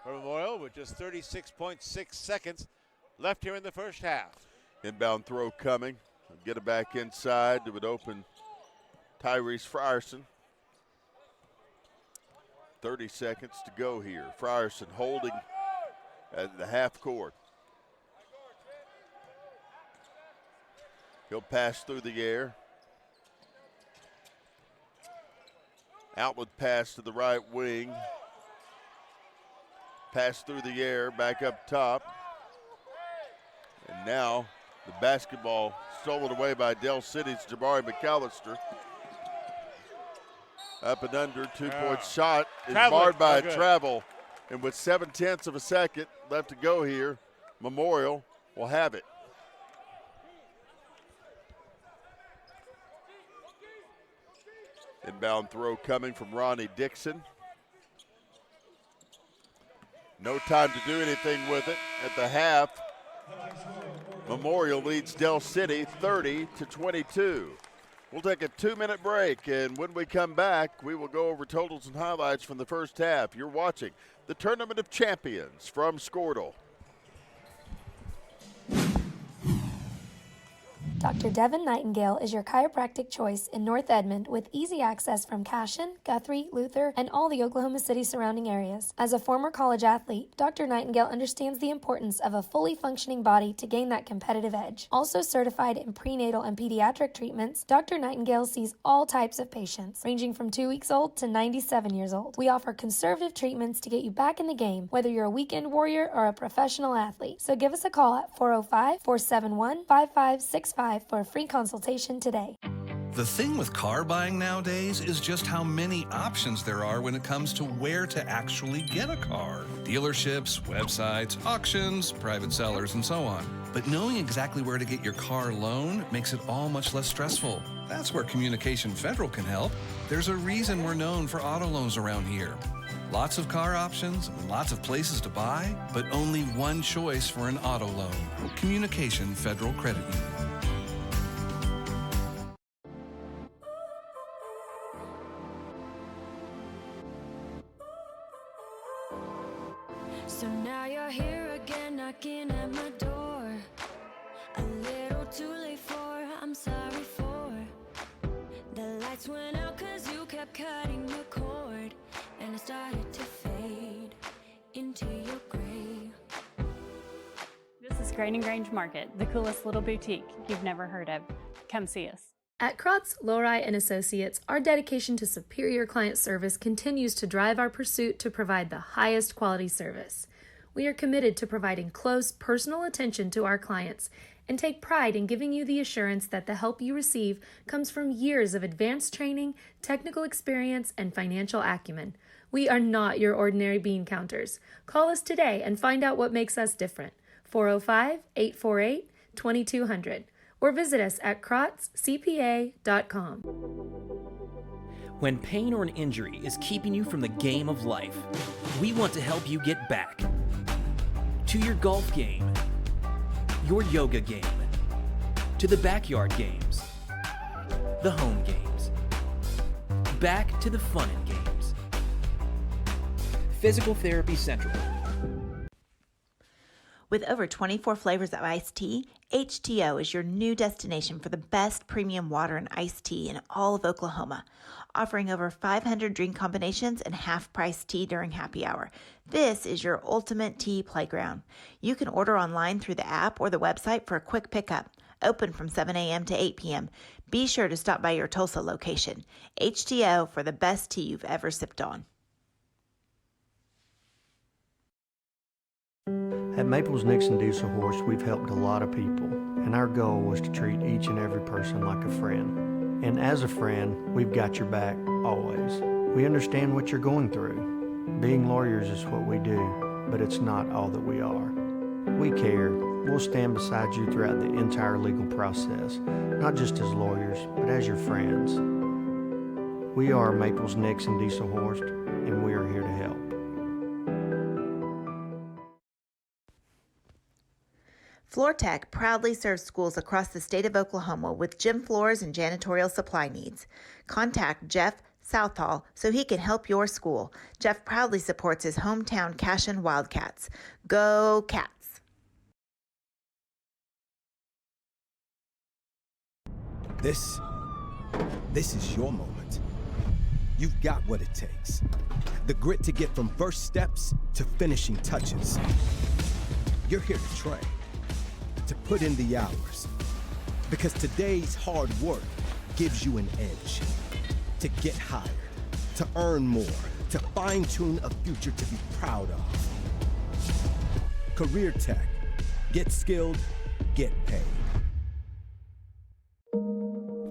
for Memorial with just 36.6 seconds left here in the first half. Inbound throw coming. Get it back inside. It would open Tyrese Frierson. 30 seconds to go here. Frierson holding at the half court. He'll pass through the air. Outlet pass to the right wing. Pass through the air, back up top. And now the basketball stolen away by Del City's Jabari McAllister. Up and under, 2-point shot is marred by a travel. And with 0.7 of a second left to go here, Memorial will have it. Inbound throw coming from Ronnie Dixon. No time to do anything with it at the half. Memorial leads Del City 30-22. We'll take a 2-minute break, and when we come back, we will go over totals and highlights from the first half. You're watching the Tournament of Champions from Squirtle. Dr. Devin Nightingale is your chiropractic choice in North Edmond with easy access from Cashion, Guthrie, Luther, and all the Oklahoma City surrounding areas. As a former college athlete, Dr. Nightingale understands the importance of a fully functioning body to gain that competitive edge. Also certified in prenatal and pediatric treatments, Dr. Nightingale sees all types of patients, ranging from 2 weeks old to 97 years old. We offer conservative treatments to get you back in the game, whether you're a weekend warrior or a professional athlete. So give us a call at 405-471-5565 for a free consultation today. The thing with car buying nowadays is just how many options there are when it comes to where to actually get a car. Dealerships, websites, auctions, private sellers, and so on. But knowing exactly where to get your car loan makes it all much less stressful. That's where Communication Federal can help. There's a reason we're known for auto loans around here. Lots of car options, lots of places to buy, but only one choice for an auto loan. Communication Federal Credit Union. So now you're here again, knocking at my door. A little too late for, I'm sorry for. The lights went out 'cause you kept cutting the cord, and I started to fade into your gray. This is Grain and Grange Market, the coolest little boutique you've never heard of. Come see us. At Krotz, Lori and Associates, our dedication to superior client service continues to drive our pursuit to provide the highest quality service. We are committed to providing close, personal attention to our clients and take pride in giving you the assurance that the help you receive comes from years of advanced training, technical experience, and financial acumen. We are not your ordinary bean counters. Call us today and find out what makes us different. 405-848-2200 or visit us at krotzcpa.com. When pain or an injury is keeping you from the game of life, we want to help you get back to your golf game, your yoga game, to the backyard games, the home games, back to the fun and games. Physical Therapy Central. With over 24 flavors of iced tea, HTO is your new destination for the best premium water and iced tea in all of Oklahoma, offering over 500 drink combinations and half-price tea during happy hour. This is your ultimate tea playground. You can order online through the app or the website for a quick pickup. Open from 7 a.m. to 8 p.m. Be sure to stop by your Tulsa location. HTO for the best tea you've ever sipped on. At Maples Nixon Diesel Horse, we've helped a lot of people, and our goal was to treat each and every person like a friend. And as a friend, we've got your back, always. We understand what you're going through. Being lawyers is what we do, but it's not all that we are. We care. We'll stand beside you throughout the entire legal process, not just as lawyers, but as your friends. We are Maples Nixon Diesel Horse, and we are here to help. FloorTech proudly serves schools across the state of Oklahoma with gym floors and janitorial supply needs. Contact Jeff Southall so he can help your school. Jeff proudly supports his hometown Cashin Wildcats. Go Cats! This is your moment. You've got what it takes. The grit to get from first steps to finishing touches. You're here to train, to put in the hours, because today's hard work gives you an edge. To get hired, to earn more, to fine-tune a future to be proud of. Career Tech. Get skilled, get paid.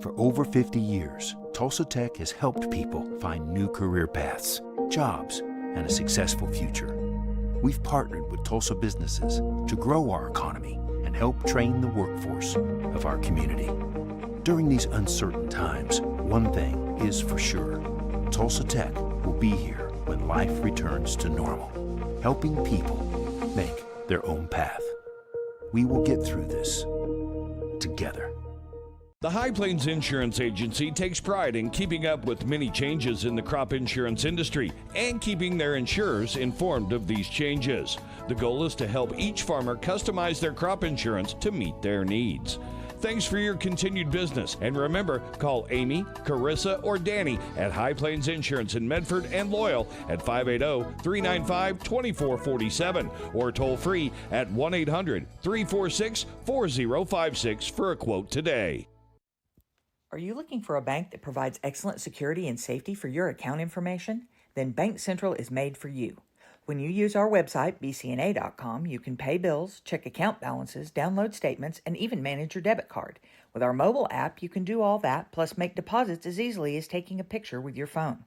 For over 50 years, Tulsa Tech has helped people find new career paths, jobs, and a successful future. We've partnered with Tulsa businesses to grow our economy and help train the workforce of our community. During these uncertain times, one thing is for sure. Tulsa Tech will be here when life returns to normal, helping people make their own path. We will get through this together. The High Plains Insurance Agency takes pride in keeping up with many changes in the crop insurance industry and keeping their insurers informed of these changes. The goal is to help each farmer customize their crop insurance to meet their needs. Thanks for your continued business, and remember, call Amy, Carissa, or Danny at High Plains Insurance in Medford and Loyal at 580-395-2447 or toll free at 1-800-346-4056 for a quote today. Are you looking for a bank that provides excellent security and safety for your account information? Then Bank Central is made for you. When you use our website, bcna.com, you can pay bills, check account balances, download statements, and even manage your debit card. With our mobile app, you can do all that, plus make deposits as easily as taking a picture with your phone.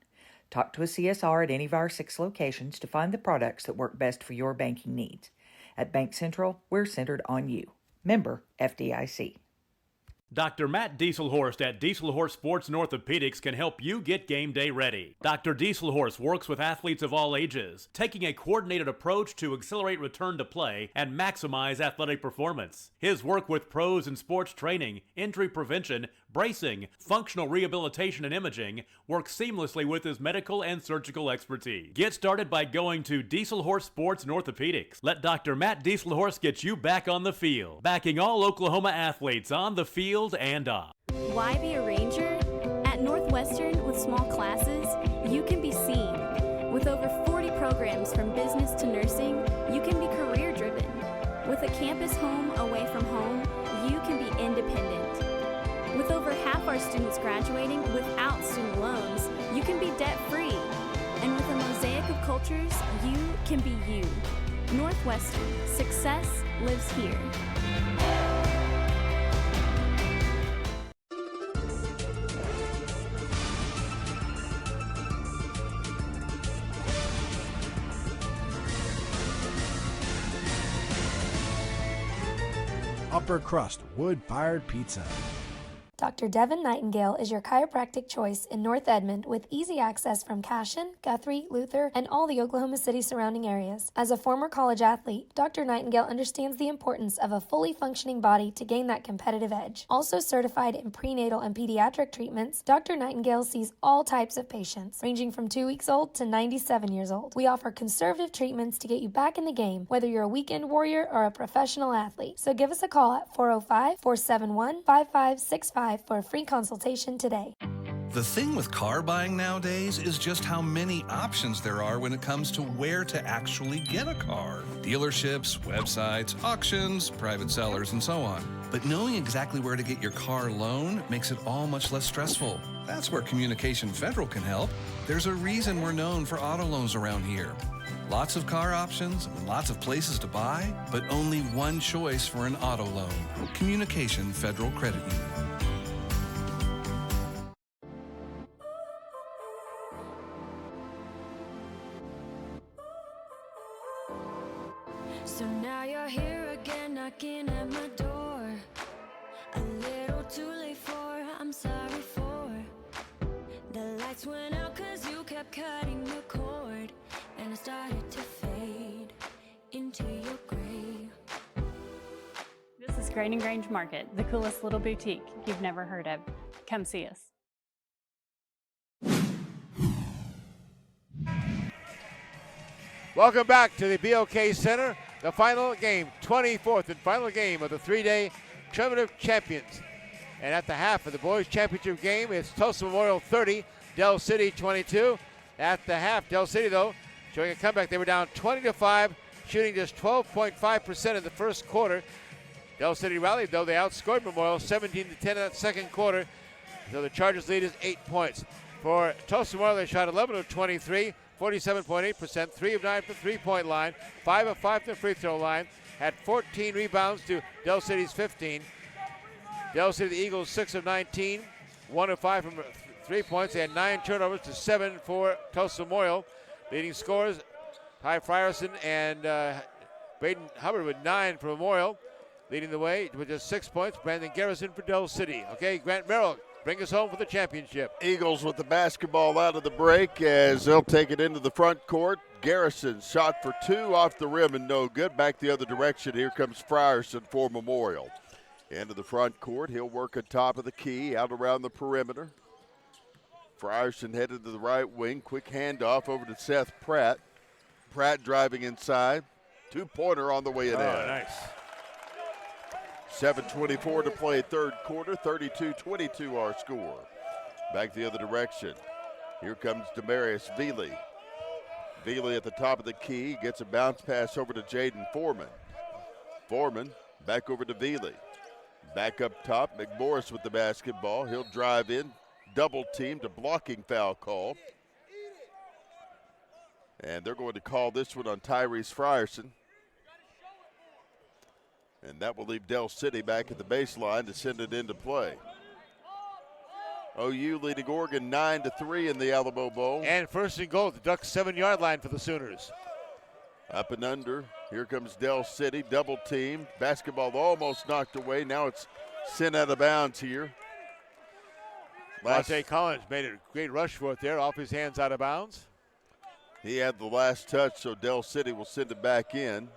Talk to a CSR at any of our 6 locations to find the products that work best for your banking needs. At Bank Central, we're centered on you. Member FDIC. Dr. Matt Dieselhorst at Dieselhorst Sports and Orthopedics can help you get game day ready. Dr. Dieselhorst works with athletes of all ages, taking a coordinated approach to accelerate return to play and maximize athletic performance. His work with pros in sports training, injury prevention, bracing, functional rehabilitation, and imaging works seamlessly with his medical and surgical expertise. Get started by going to Dieselhorst Sports and Orthopedics. Let Dr. Matt Dieselhorst get you back on the field, backing all Oklahoma athletes on the field and off. Why be a ranger? At Northwestern, with small classes, you can be seen. With over 40 programs from business to nursing, you can be career driven. With a campus home away from home, you can be independent. With With over half our students graduating without student loans, you can be debt-free. And with a mosaic of cultures, you can be you. Northwestern, success lives here. Upper crust wood-fired pizza. Dr. Devin Nightingale is your chiropractic choice in North Edmond with easy access from Cashion, Guthrie, Luther, and all the Oklahoma City surrounding areas. As a former college athlete, Dr. Nightingale understands the importance of a fully functioning body to gain that competitive edge. Also certified in prenatal and pediatric treatments, Dr. Nightingale sees all types of patients, ranging from 2 weeks old to 97 years old. We offer conservative treatments to get you back in the game, whether you're a weekend warrior or a professional athlete. So give us a call at 405-471-5565 for a free consultation today. The thing with car buying nowadays is just how many options there are when it comes to where to actually get a car. Dealerships, websites, auctions, private sellers, and so on. But knowing exactly where to get your car loan makes it all much less stressful. That's where Communication Federal can help. There's a reason we're known for auto loans around here. Lots of car options, lots of places to buy, but only one choice for an auto loan. Communication Federal Credit Union. So now you're here again, knocking at my door. A little too late for, I'm sorry for. The lights went out 'cause you kept cutting the cord, and I started to fade into your gray. This is Grain and Grange Market, the coolest little boutique you've never heard of. Come see us. Welcome back to the BOK Center. The final game, 24th and final game of the three-day Tournament of Champions. And at the half of the boys' championship game, it's Tulsa Memorial 30, Del City 22. At the half, Del City, though, showing a comeback. They were down 20-5, shooting just 12.5% in the first quarter. Del City rallied, though. They outscored Memorial 17-10 in that second quarter. So the Chargers' lead is 8 points. For Tulsa Memorial, they shot 11 of 23, 47.8%, 3 of 9 from the three-point line, 5 of 5 from the free throw line, had 14 rebounds to Del City's 15. Del City, the Eagles, 6 of 19, 1 of 5 from 3 points. They had 9 turnovers to 7 for Tulsa Memorial. Leading scorers, Ty Frierson and Braden Hubbard with 9 for Memorial. Leading the way with just 6 points, Brandon Garrison for Del City. Okay, Grant Merrill, bring us home for the championship. Eagles with the basketball out of the break as they'll take it into the front court. Garrison shot for 2 off the rim and no good. Back the other direction. Here comes Frierson for Memorial. Into the front court. He'll work at top of the key, out around the perimeter. Frierson headed to the right wing. Quick handoff over to Seth Pratt. Pratt driving inside. 2-pointer on the way in. Oh, nice. 7:24 to play third quarter, 32-22 our score. Back the other direction. Here comes Demarius Veely. Veely at the top of the key, gets a bounce pass over to Jaden Foreman. Foreman back over to Veely. Back up top, McMorris with the basketball. He'll drive in, double teamed, a blocking foul call. And they're going to call this one on Tyrese Frierson. And that will leave Del City back at the baseline to send it into play. OU leading Oregon 9-3 in the Alamo Bowl. And first and goal at the Ducks' 7-yard line for the Sooners. Up and under. Here comes Del City, double team. Basketball almost knocked away. Now it's sent out of bounds here. Monte Collins made a great rush for it there, off his hands out of bounds. He had the last touch, so Del City will send it back in.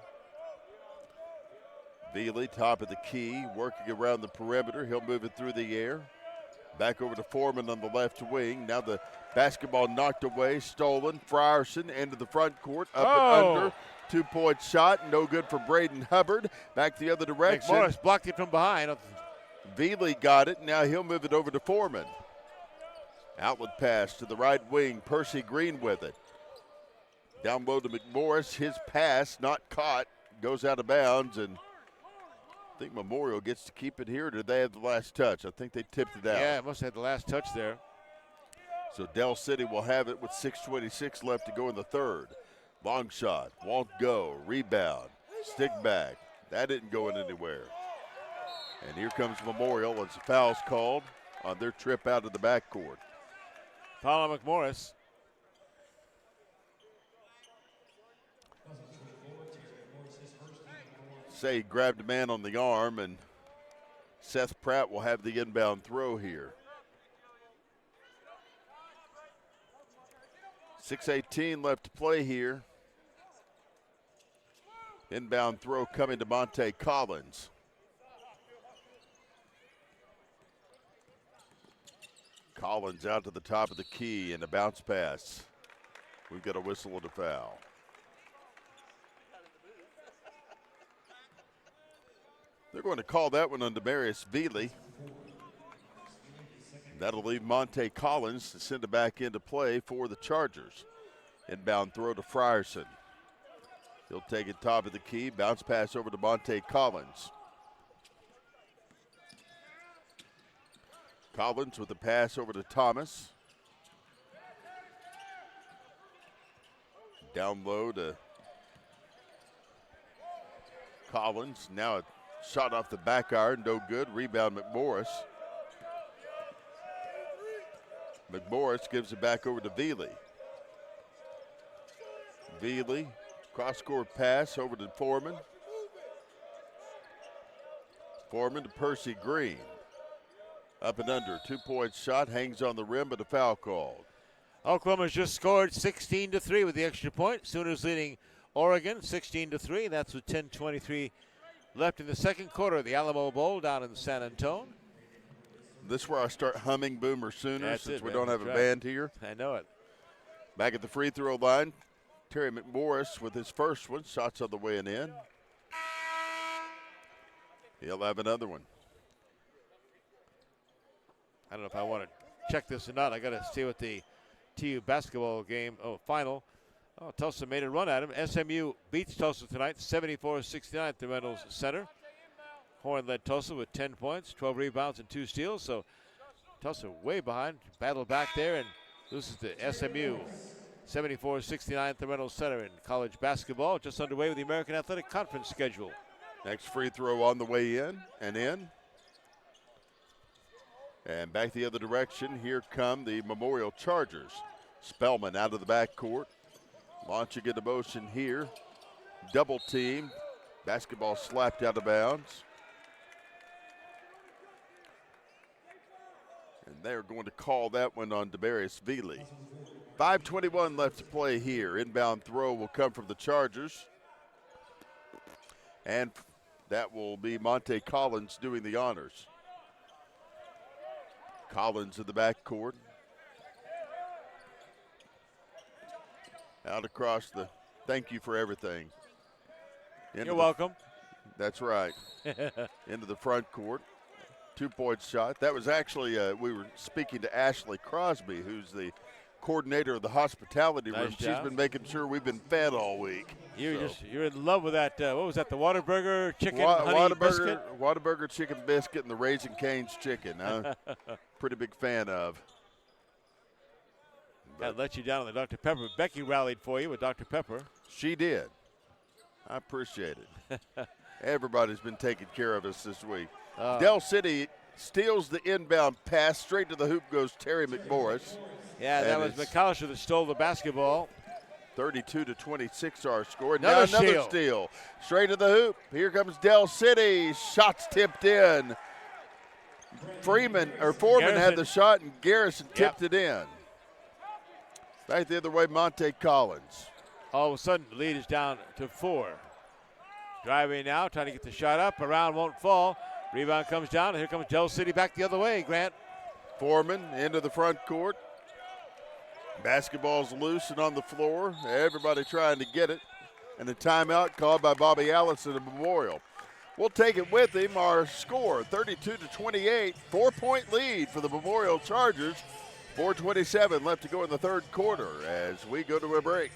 Veely, top of the key, working around the perimeter. He'll move it through the air. Back over to Foreman on the left wing. Now the basketball knocked away, stolen. Frierson into the front court, up and under. 2-point shot, no good for Braden Hubbard. Back the other direction. McMorris blocked it from behind. Veely got it. Now he'll move it over to Foreman. Outlet pass to the right wing. Percy Green with it. Down low to McMorris. His pass not caught. Goes out of bounds, and I think Memorial gets to keep it here, or did they have the last touch? I think they tipped it out. Yeah, it must have had the last touch there. So Del City will have it with 6:26 left to go in the third. Long shot, won't go, rebound, stick back. That didn't go in anywhere. And here comes Memorial as the foul's called on their trip out of the backcourt. Paula McMorris. Say he grabbed a man on the arm, and Seth Pratt will have the inbound throw here. 6:18 left to play here. Inbound throw coming to Monte Collins. Collins out to the top of the key and a bounce pass. We've got a whistle and a foul. They're going to call that one on Demarius Veely. That'll leave Monte Collins to send it back into play for the Chargers. Inbound throw to Frierson. He'll take it top of the key. Bounce pass over to Monte Collins. Collins with the pass over to Thomas. Down low to Collins. Now a shot off the back iron, no good. Rebound McMorris. McMorris gives it back over to Veely. Veely, cross-court pass over to Foreman. Foreman to Percy Green. Up and under, 2-point shot, hangs on the rim, but a foul called. Oklahoma's just scored 16-3 with the extra point. Sooners leading Oregon 16-3. That's with 10:23 left in the second quarter of the Alamo Bowl down in San Antonio. This is where I start humming Boomer Sooners. That's since it, we man. don't have That's a right. band here. I know it. Back at the free throw line, Terry McMorris with his first one. Shots on the way and in. He'll have another one. I don't know if I want to check this or not. I got to see what the TU basketball game, final. Oh, Tulsa made a run at him. SMU beats Tulsa tonight, 74-69 at the Reynolds Center. Horn led Tulsa with 10 points, 12 rebounds, and 2 steals. So Tulsa way behind, battled back there, and loses to SMU. 74-69 at the Reynolds Center in college basketball. Just underway with the American Athletic Conference schedule. Next free throw on the way in and in. And back the other direction, here come the Memorial Chargers. Spellman out of the backcourt. Launching into motion here. Double team. Basketball slapped out of bounds. And they're going to call that one on Demarius Veely. 5:21 left to play here. Inbound throw will come from the Chargers. And that will be Monte Collins doing the honors. Collins in the backcourt. Out across the thank you for everything. You're welcome. That's right. Into the front court. 2-point shot. That was actually, we were speaking to Ashley Crosby, who's the coordinator of the hospitality room. Nice She's job. been making sure we've been fed all week. You're in love with that, what was that, the Whataburger chicken honey biscuit? Whataburger chicken biscuit and the Raising Cane's chicken. Pretty big fan of. That let you down on the Dr. Pepper. Becky rallied for you with Dr. Pepper. She did. I appreciate it. Everybody's been taking care of us this week. Del City steals the inbound pass. Straight to the hoop goes Terry McMorris. Yeah, that was McAllister that stole the basketball. 32-26 our score. Another now another steal. Straight to the hoop. Here comes Del City. Shots tipped in. Foreman had the shot, and Garrison tipped it in. Back the other way, Monte Collins. All of a sudden, the lead is down to 4. Driving now, trying to get the shot up. Around won't fall. Rebound comes down, and here comes Del City back the other way, Grant. Foreman into the front court. Basketball's loose and on the floor. Everybody trying to get it. And a timeout called by Bobby Allison of Memorial. We'll take it with him. Our score, 32-28. 4-point lead for the Memorial Chargers. 4:27 left to go in the third quarter as we go to a break.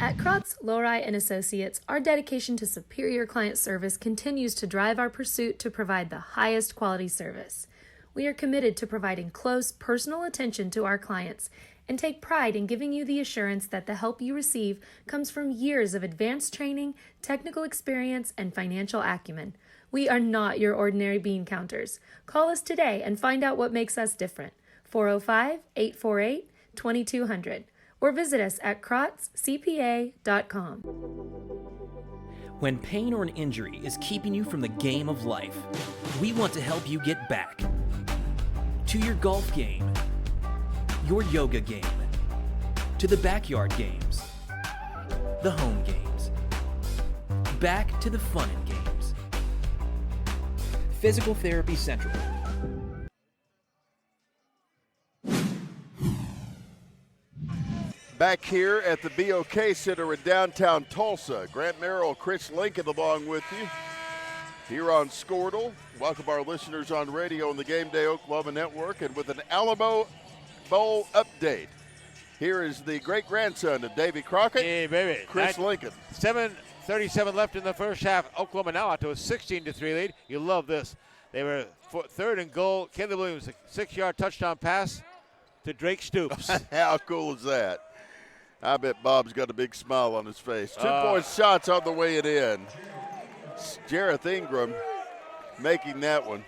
At Krotz, Lori & Associates, our dedication to superior client service continues to drive our pursuit to provide the highest quality service. We are committed to providing close, personal attention to our clients and take pride in giving you the assurance that the help you receive comes from years of advanced training, technical experience, and financial acumen. We are not your ordinary bean counters. Call us today and find out what makes us different. 405-848-2200. Or visit us at krotzcpa.com. When pain or an injury is keeping you from the game of life, we want to help you get back to your golf game, your yoga game, to the backyard games, the home games, back to the fun and games. Physical Therapy Central. Back here at the BOK Center in downtown Tulsa. Grant Merrill, Chris Lincoln along with you here on Squirtle. Welcome our listeners on radio on the Game Day Oklahoma Network, and with an Alamo Bowl update. Here is the great-grandson of Davy Crockett, hey, baby. Chris Lincoln. 7:37 left in the first half. Oklahoma now out to a 16-3 lead. You love this. They were third and goal. Caleb Williams, a 6-yard touchdown pass to Drake Stoops. How cool is that? I bet Bob's got a big smile on his face. 2-point shots on the way it in. Jareth Ingram making that one.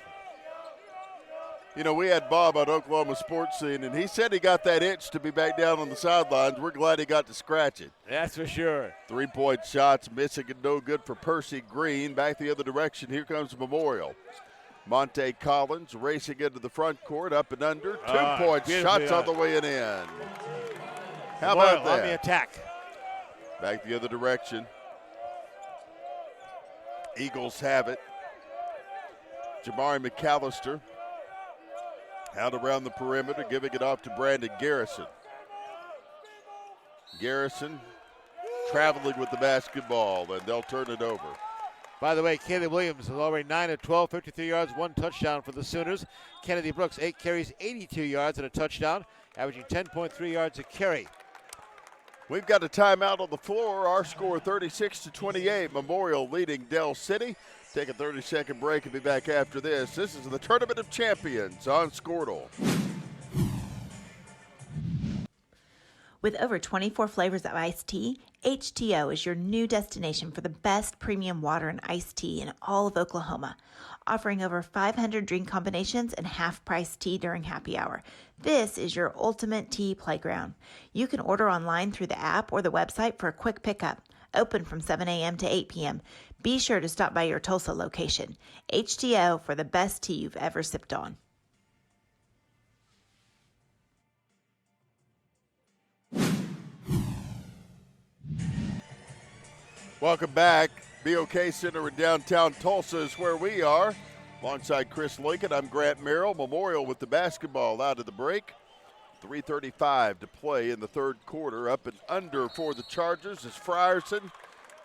You know, we had Bob on Oklahoma Sports Scene, and he said he got that itch to be back down on the sidelines. We're glad he got to scratch it. That's for sure. 3-point shots, missing and no good for Percy Green. Back the other direction, here comes Memorial. Monte Collins racing into the front court, up and under. 2-point shots on the way and in. How about that? On the attack. Back the other direction. Eagles have it. Jamari McAllister out around the perimeter, giving it off to Brandon Garrison. Garrison traveling with the basketball, and they'll turn it over. By the way, Caleb Williams is already 9 of 12, 53 yards, 1 touchdown for the Sooners. Kennedy Brooks, 8 carries, 82 yards and a touchdown, averaging 10.3 yards a carry. We've got a timeout on the floor. Our score 36-28. Memorial leading Del City. Take a 30-second break and be back after this. This is the Tournament of Champions on Squirtle. With over 24 flavors of iced tea, HTO is your new destination for the best premium water and iced tea in all of Oklahoma, offering over 500 drink combinations and half-price tea during happy hour. This is your ultimate tea playground. You can order online through the app or the website for a quick pickup. Open from 7 a.m. to 8 p.m. Be sure to stop by your Tulsa location. HTO for the best tea you've ever sipped on. Welcome back. BOK Center in downtown Tulsa is where we are. Alongside Chris Lincoln, I'm Grant Merrill. Memorial with the basketball out of the break. 3:35 to play in the third quarter. Up and under for the Chargers is Frierson,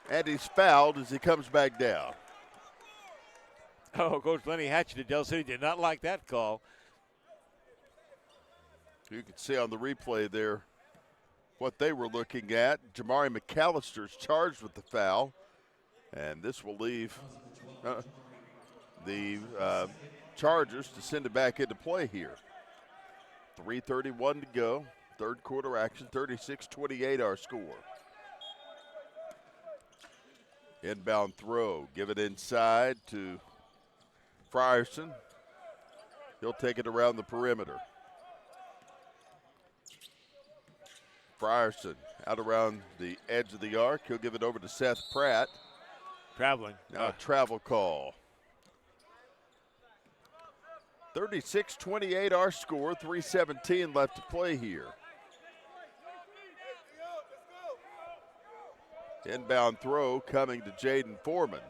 and he's fouled as he comes back down. Oh, Coach Lenny Hatchett at Del City did not like that call. You can see on the replay there what they were looking at. Jamari McAllister's charged with the foul, and this will leave the Chargers to send it back into play here. 3:31 to go. Third quarter action, 36-28 our score. Inbound throw, give it inside to Frierson. He'll take it around the perimeter. Frierson out around the edge of the arc. He'll give it over to Seth Pratt. Traveling. Now a travel call. 36-28 our score, 3:17 left to play here. Inbound throw coming to Jaden Foreman.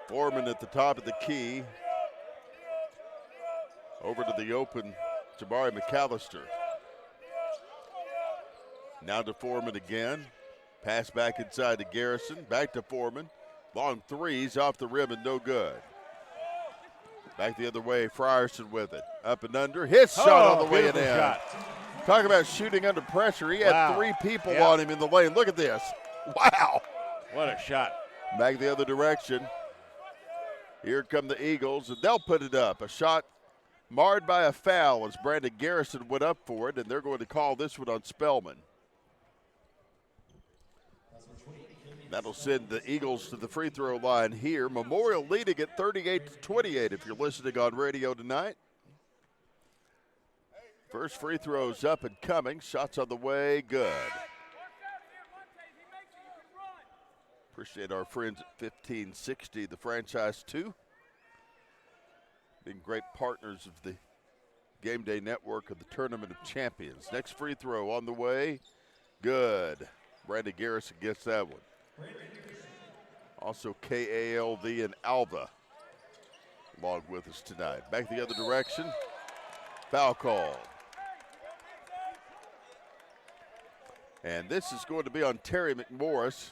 Foreman at the top of the key. Over to the open Jamari McAllister. Now to Foreman again. Pass back inside to Garrison. Back to Foreman. Long threes off the rim and no good. Back the other way, Frierson with it. Up and under. His shot on the way and in. Shot. Talk about shooting under pressure. He had 3 people on him in the lane. Look at this. Wow. What a shot. Back the other direction. Here come the Eagles, and they'll put it up. A shot marred by a foul as Brandon Garrison went up for it, and they're going to call this one on Spellman. That'll send the Eagles to the free throw line here. Memorial leading at 38-28 if you're listening on radio tonight. First free throw's up and coming. Shots on the way, good. Appreciate our friends at 1560, the franchise too. Being great partners of the Game Day Network of the Tournament of Champions. Next free throw on the way, good. Brandon Garrison gets that one. Also KALV and Alva along with us tonight. Back the other direction, foul call. And this is going to be on Terry McMorris.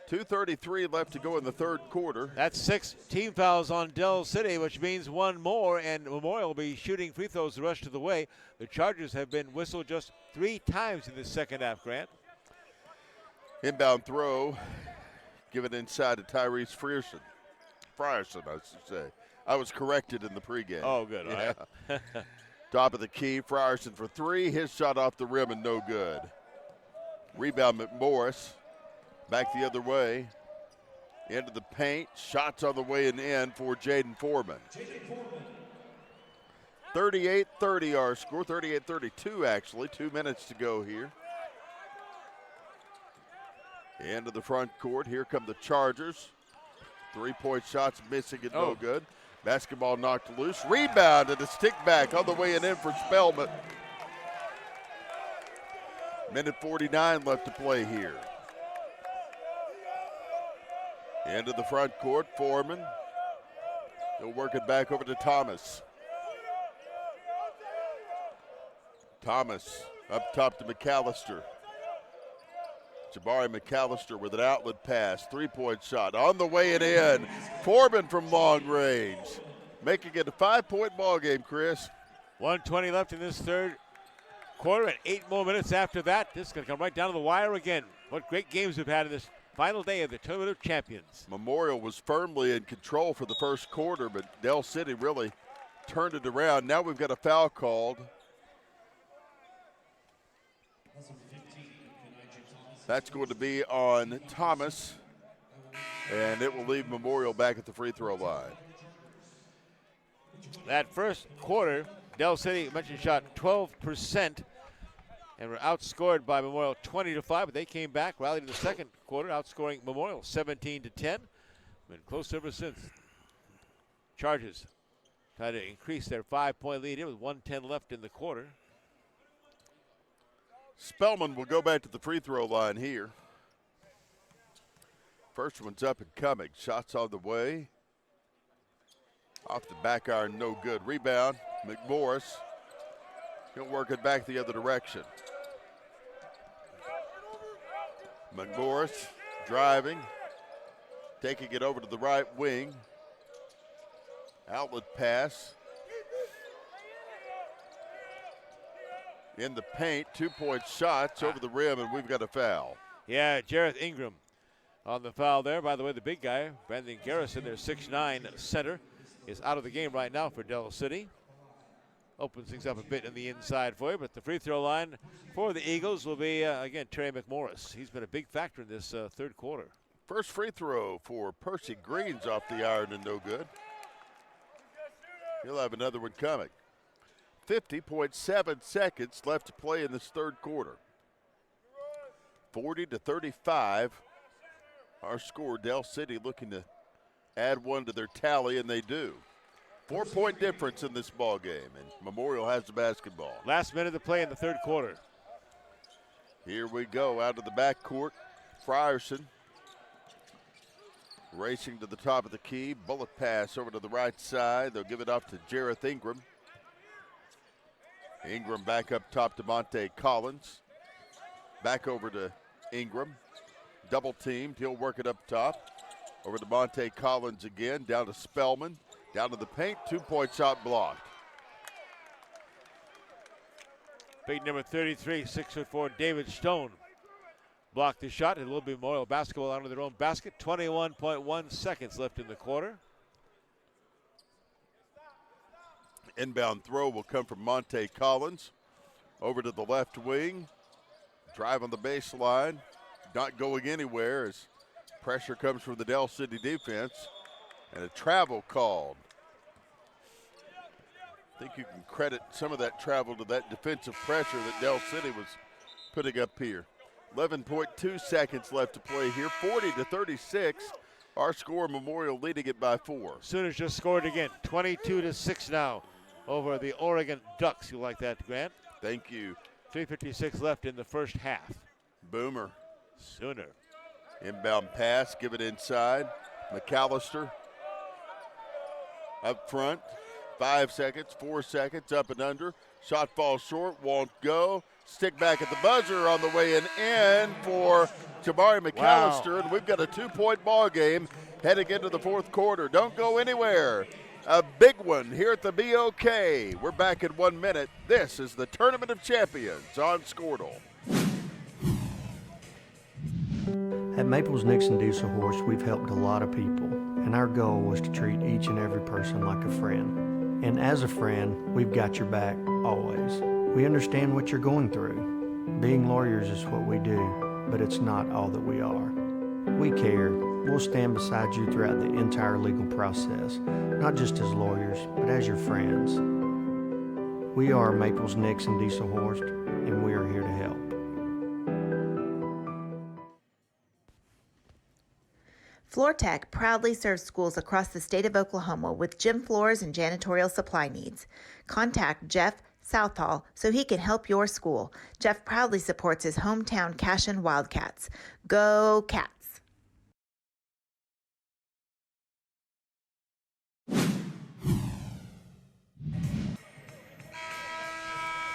2:33 left to go in the third quarter. That's 6 team fouls on Dell City, which means one more, and Memorial will be shooting free throws the rest of the way. The Chargers have been whistled just 3 times in the second half, Grant. Inbound throw, given inside to Tyrese Frierson. Frierson, I should say. I was corrected in the pregame. Oh, good. Yeah. All right. Top of the key, Frierson for 3. His shot off the rim and no good. Rebound McMorris. Back the other way. Into the paint. Shots on the way and in for Jaden Foreman. 38-30 our score. 38-32 actually. 2 minutes to go here. Into the front court. Here come the Chargers. 3-point shots missing and no good. Basketball knocked loose. Rebound and a stick back on the way and in for Spellman. Minute 49 left to play here. Into the front court, Foreman. He'll work it back over to Thomas. Thomas up top to McAllister. Jabari McAllister with an outlet pass, 3-point shot on the way and in. Foreman from long range, making it a 5-point ball game, Chris. 1:20 left in this third quarter, and 8 more minutes after that. This is going to come right down to the wire again. What great games we've had in this final day of the Tournament of Champions. Memorial was firmly in control for the first quarter, but Dell City really turned it around. Now we've got a foul called. That's going to be on Thomas, and it will leave Memorial back at the free throw line. That first quarter, Dell City, mentioned, shot 12% and were outscored by Memorial 20-5, but they came back, rallied in the second quarter, outscoring Memorial 17-10. Been close ever since. Chargers try to increase their 5-point lead here with 1:10 left in the quarter. Spellman will go back to the free throw line here. First one's up and coming. Shots on the way. Off the back iron, no good. Rebound, McMorris. He'll work it back the other direction. McMorris driving, taking it over to the right wing. Outlet pass. In the paint, 2-point shots over the rim, and we've got a foul. Yeah, Jareth Ingram on the foul there. By the way, the big guy, Brandon Garrison, their 6'9" center, is out of the game right now for Dell City. Opens things up a bit in the inside for you, but the free throw line for the Eagles will be, again, Terry McMorris. He's been a big factor in this third quarter. First free throw for Percy Green's off the iron and no good. He'll have another one coming. 50.7 seconds left to play in this third quarter. 40-35. Our score, Dell City looking to add one to their tally, and they do. 4-point difference in this ball game, and Memorial has the basketball. Last minute to play in the third quarter. Here we go, out of the backcourt. Frierson racing to the top of the key. Bullet pass over to the right side. They'll give it off to Jareth Ingram. Ingram back up top to Monte Collins. Back over to Ingram. Double teamed. He'll work it up top. Over to Monte Collins again, down to Spellman, down to the paint, 2-point shot blocked. Big number 33, 6'4", David Stone blocked the shot. And a little bit Memorial basketball under their own basket. 21.1 seconds left in the quarter. Inbound throw will come from Monte Collins. Over to the left wing. Drive on the baseline. Not going anywhere as pressure comes from the Del City defense. And a travel called. I think you can credit some of that travel to that defensive pressure that Del City was putting up here. 11.2 seconds left to play here. 40-36. Our score, Memorial leading it by 4. Sooners just scored again. 22-6 now over the Oregon Ducks. You like that, Grant? Thank you. 3:56 left in the first half. Boomer. Sooner. Inbound pass, give it inside. McAllister up front. 5 seconds, 4 seconds, up and under. Shot falls short, won't go. Stick back at the buzzer on the way in for Jabari McAllister. Wow. And we've got a 2-point ball game heading into the fourth quarter. Don't go anywhere. A big one here at the BOK. We're back in 1 minute. This is the Tournament of Champions on Squirtle. At Maples Nixon Diesel Horse, we've helped a lot of people, and our goal was to treat each and every person like a friend. And as a friend, we've got your back always. We understand what you're going through. Being lawyers is what we do, but it's not all that we are. We care. We'll stand beside you throughout the entire legal process, not just as lawyers, but as your friends. We are Maples Nixon Diesel Horse, and we are here to help. FloorTech proudly serves schools across the state of Oklahoma with gym floors and janitorial supply needs. Contact Jeff Southall so he can help your school. Jeff proudly supports his hometown Cashin Wildcats. Go Cats!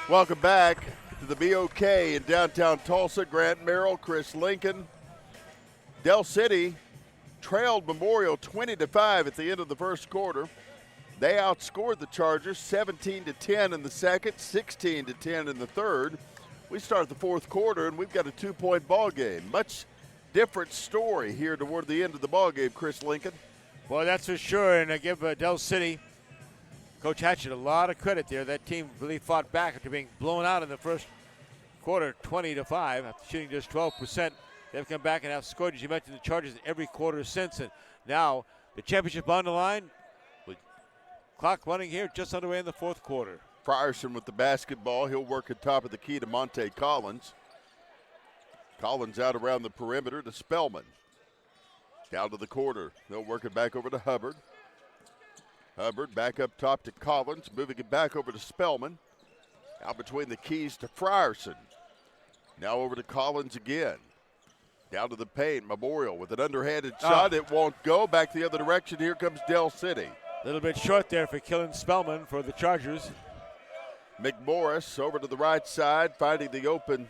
Welcome back to the BOK in downtown Tulsa. Grant Merrill, Chris Lincoln. Del City trailed Memorial 20-5 at the end of the first quarter. They outscored the Chargers 17-10 in the second, 16-10 in the third. We start the fourth quarter, and we've got a 2-point ball game. Much different story here toward the end of the ball game, Chris Lincoln. Well, that's for sure, and I give Del City, Coach Hatchett, a lot of credit there. That team really fought back after being blown out in the first quarter, 20-5, after shooting just 12%. They've come back and outscored, as you mentioned, the Chargers in every quarter since. And now the championship on the line with clock running here just underway in the fourth quarter. Frierson with the basketball. He'll work at top of the key to Monte Collins. Collins out around the perimeter to Spellman. Down to the corner. They'll work it back over to Hubbard. Hubbard back up top to Collins. Moving it back over to Spellman. Out between the keys to Frierson. Now over to Collins again. Down to the paint, Memorial with an underhanded shot. It won't go. Back the other direction. Here comes Del City. A little bit short there for Killen Spellman for the Chargers. McMorris over to the right side, finding the open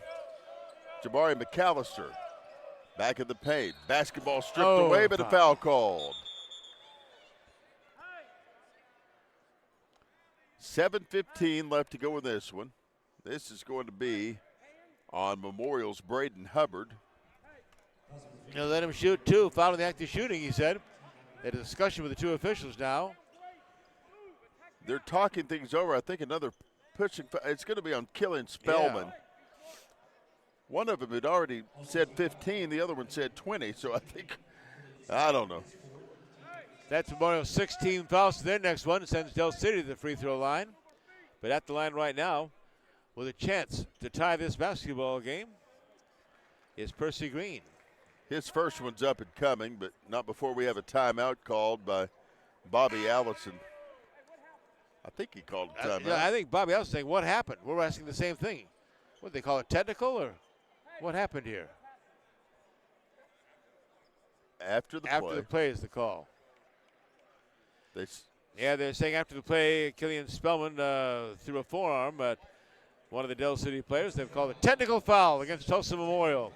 Jabari McAllister. Back in the paint. Basketball stripped away, but a foul called. 7:15 left to go in this one. This is going to be on Memorial's Braden Hubbard. You'll let him shoot two, following the act of shooting, he said. They had a discussion with the two officials now. They're talking things over. I think another pushing. It's going to be on Killian Spellman. Yeah. One of them had already said 15. The other one said 20. So I don't know. That's Memorial's 16 fouls to their next one. Sends Del City to the free throw line. But at the line right now, with a chance to tie this basketball game, is Percy Green. His first one's up and coming, but not before we have a timeout called by Bobby Allison. I think he called a timeout. I think Bobby Allison saying, what happened? We're asking the same thing. What, they call it technical, or what happened here? After the play is the call. They're saying after the play, Killian Spellman threw a forearm at one of the Del City players. They've called a technical foul against Tulsa Memorial.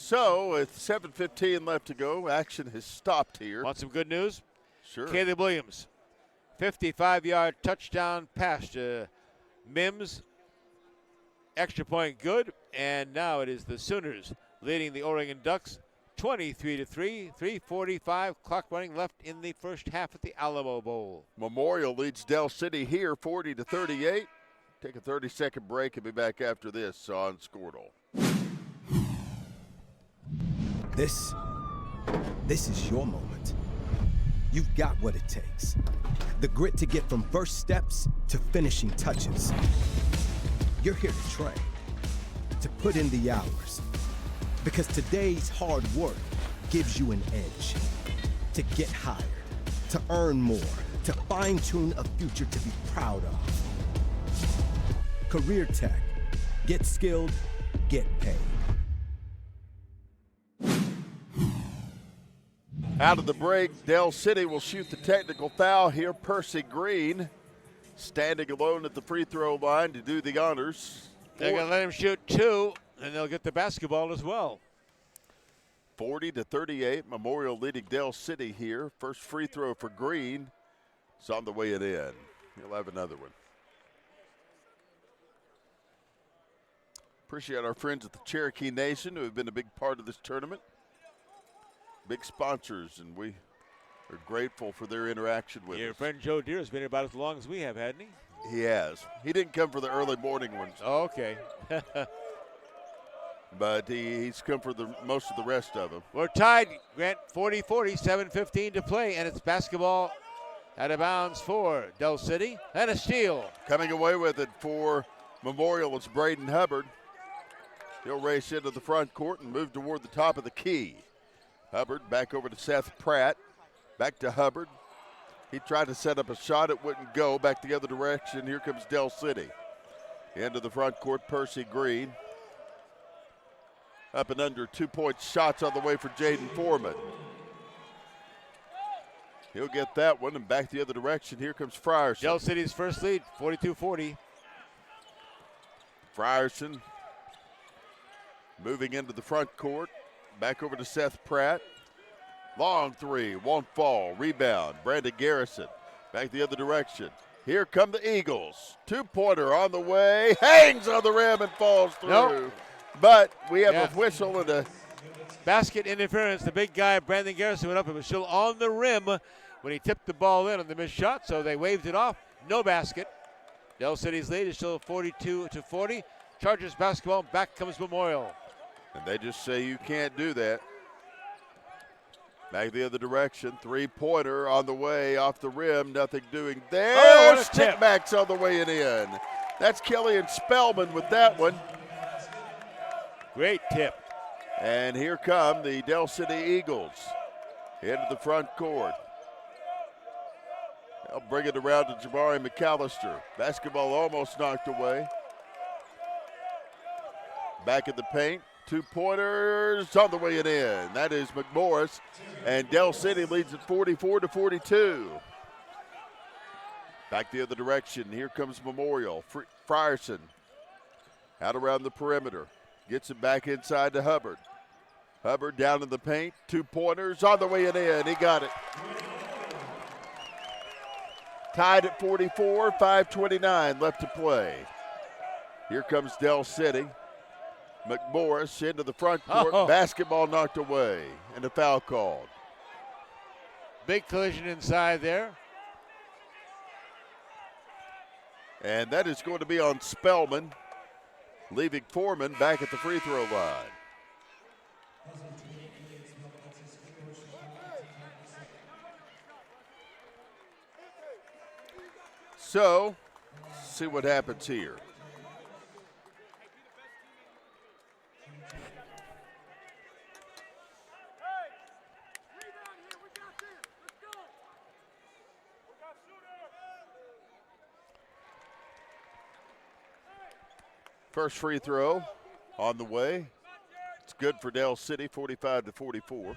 So with 7:15 left to go, action has stopped here. Want some good news? Sure. Caleb Williams, 55-yard touchdown pass to Mims. Extra point good, and now it is the Sooners leading the Oregon Ducks 23-3, 3:45 clock running left in the first half at the Alamo Bowl. Memorial leads Del City here 40-38. Take a 30-second break and be back after this on Squirtle. This is your moment. You've got what it takes. The grit to get from first steps to finishing touches. You're here to train, to put in the hours. Because today's hard work gives you an edge. To get hired, to earn more, to fine-tune a future to be proud of. Career Tech. Get skilled, get paid. Out of the break, Del City will shoot the technical foul here. Percy Green standing alone at the free throw line to do the honors. They're going to let him shoot 2, and they'll get the basketball as well. 40-38, Memorial leading Del City here. First free throw for Green. It's on the way it in. He'll have another one. Appreciate our friends at the Cherokee Nation who have been a big part of this tournament. Big sponsors, and we are grateful for their interaction with us. Your friend Joe Deere has been here about as long as we have, hadn't he? He has. He didn't come for the early morning ones. Oh, okay. But he's come for most of the rest of them. We're tied, Grant, 40-40, 7:15 to play, and it's basketball out of bounds for Del City, and a steal. Coming away with it for Memorial is Braden Hubbard. He'll race into the front court and move toward the top of the key. Hubbard back over to Seth Pratt. Back to Hubbard. He tried to set up a shot. It wouldn't go. Back the other direction. Here comes Del City. Into the front court, Percy Green. Up and under 2-point shots on the way for Jaden Foreman. He'll get that one and back the other direction. Here comes Frierson. Del City's first lead, 42-40. Frierson moving into the front court. Back over to Seth Pratt. Long three, won't fall. Rebound, Brandon Garrison. Back the other direction. Here come the Eagles. 2-pointer on the way. Hangs on the rim and falls through. Nope. But we have a whistle and a basket interference. The big guy, Brandon Garrison, went up and was still on the rim when he tipped the ball in on the missed shot, so they waved it off. No basket. Del City's lead is still 42-40. Chargers basketball, back comes Memorial. And they just say you can't do that. Back the other direction. 3-pointer on the way off the rim. Nothing doing there. Oh, what a tip. Stickbacks on the way and in. That's Killian Spellman with that one. Great tip. And here come the Del City Eagles into the front court. They'll bring it around to Jabari McAllister. Basketball almost knocked away. Back in the paint. 2-pointers on the way and in. That is McMorris. And Del City leads at 44-42. Back the other direction. Here comes Memorial. Frierson out around the perimeter. Gets it back inside to Hubbard. Hubbard down in the paint. 2-pointers on the way and in. He got it. Tied at 44, 5:29 left to play. Here comes Del City. McMorris into the front court. Basketball knocked away and a foul called. Big collision inside there. And that is going to be on Spellman, leaving Foreman back at the free throw line. So, see what happens here. First free throw on the way. It's good for Del City, 45-44.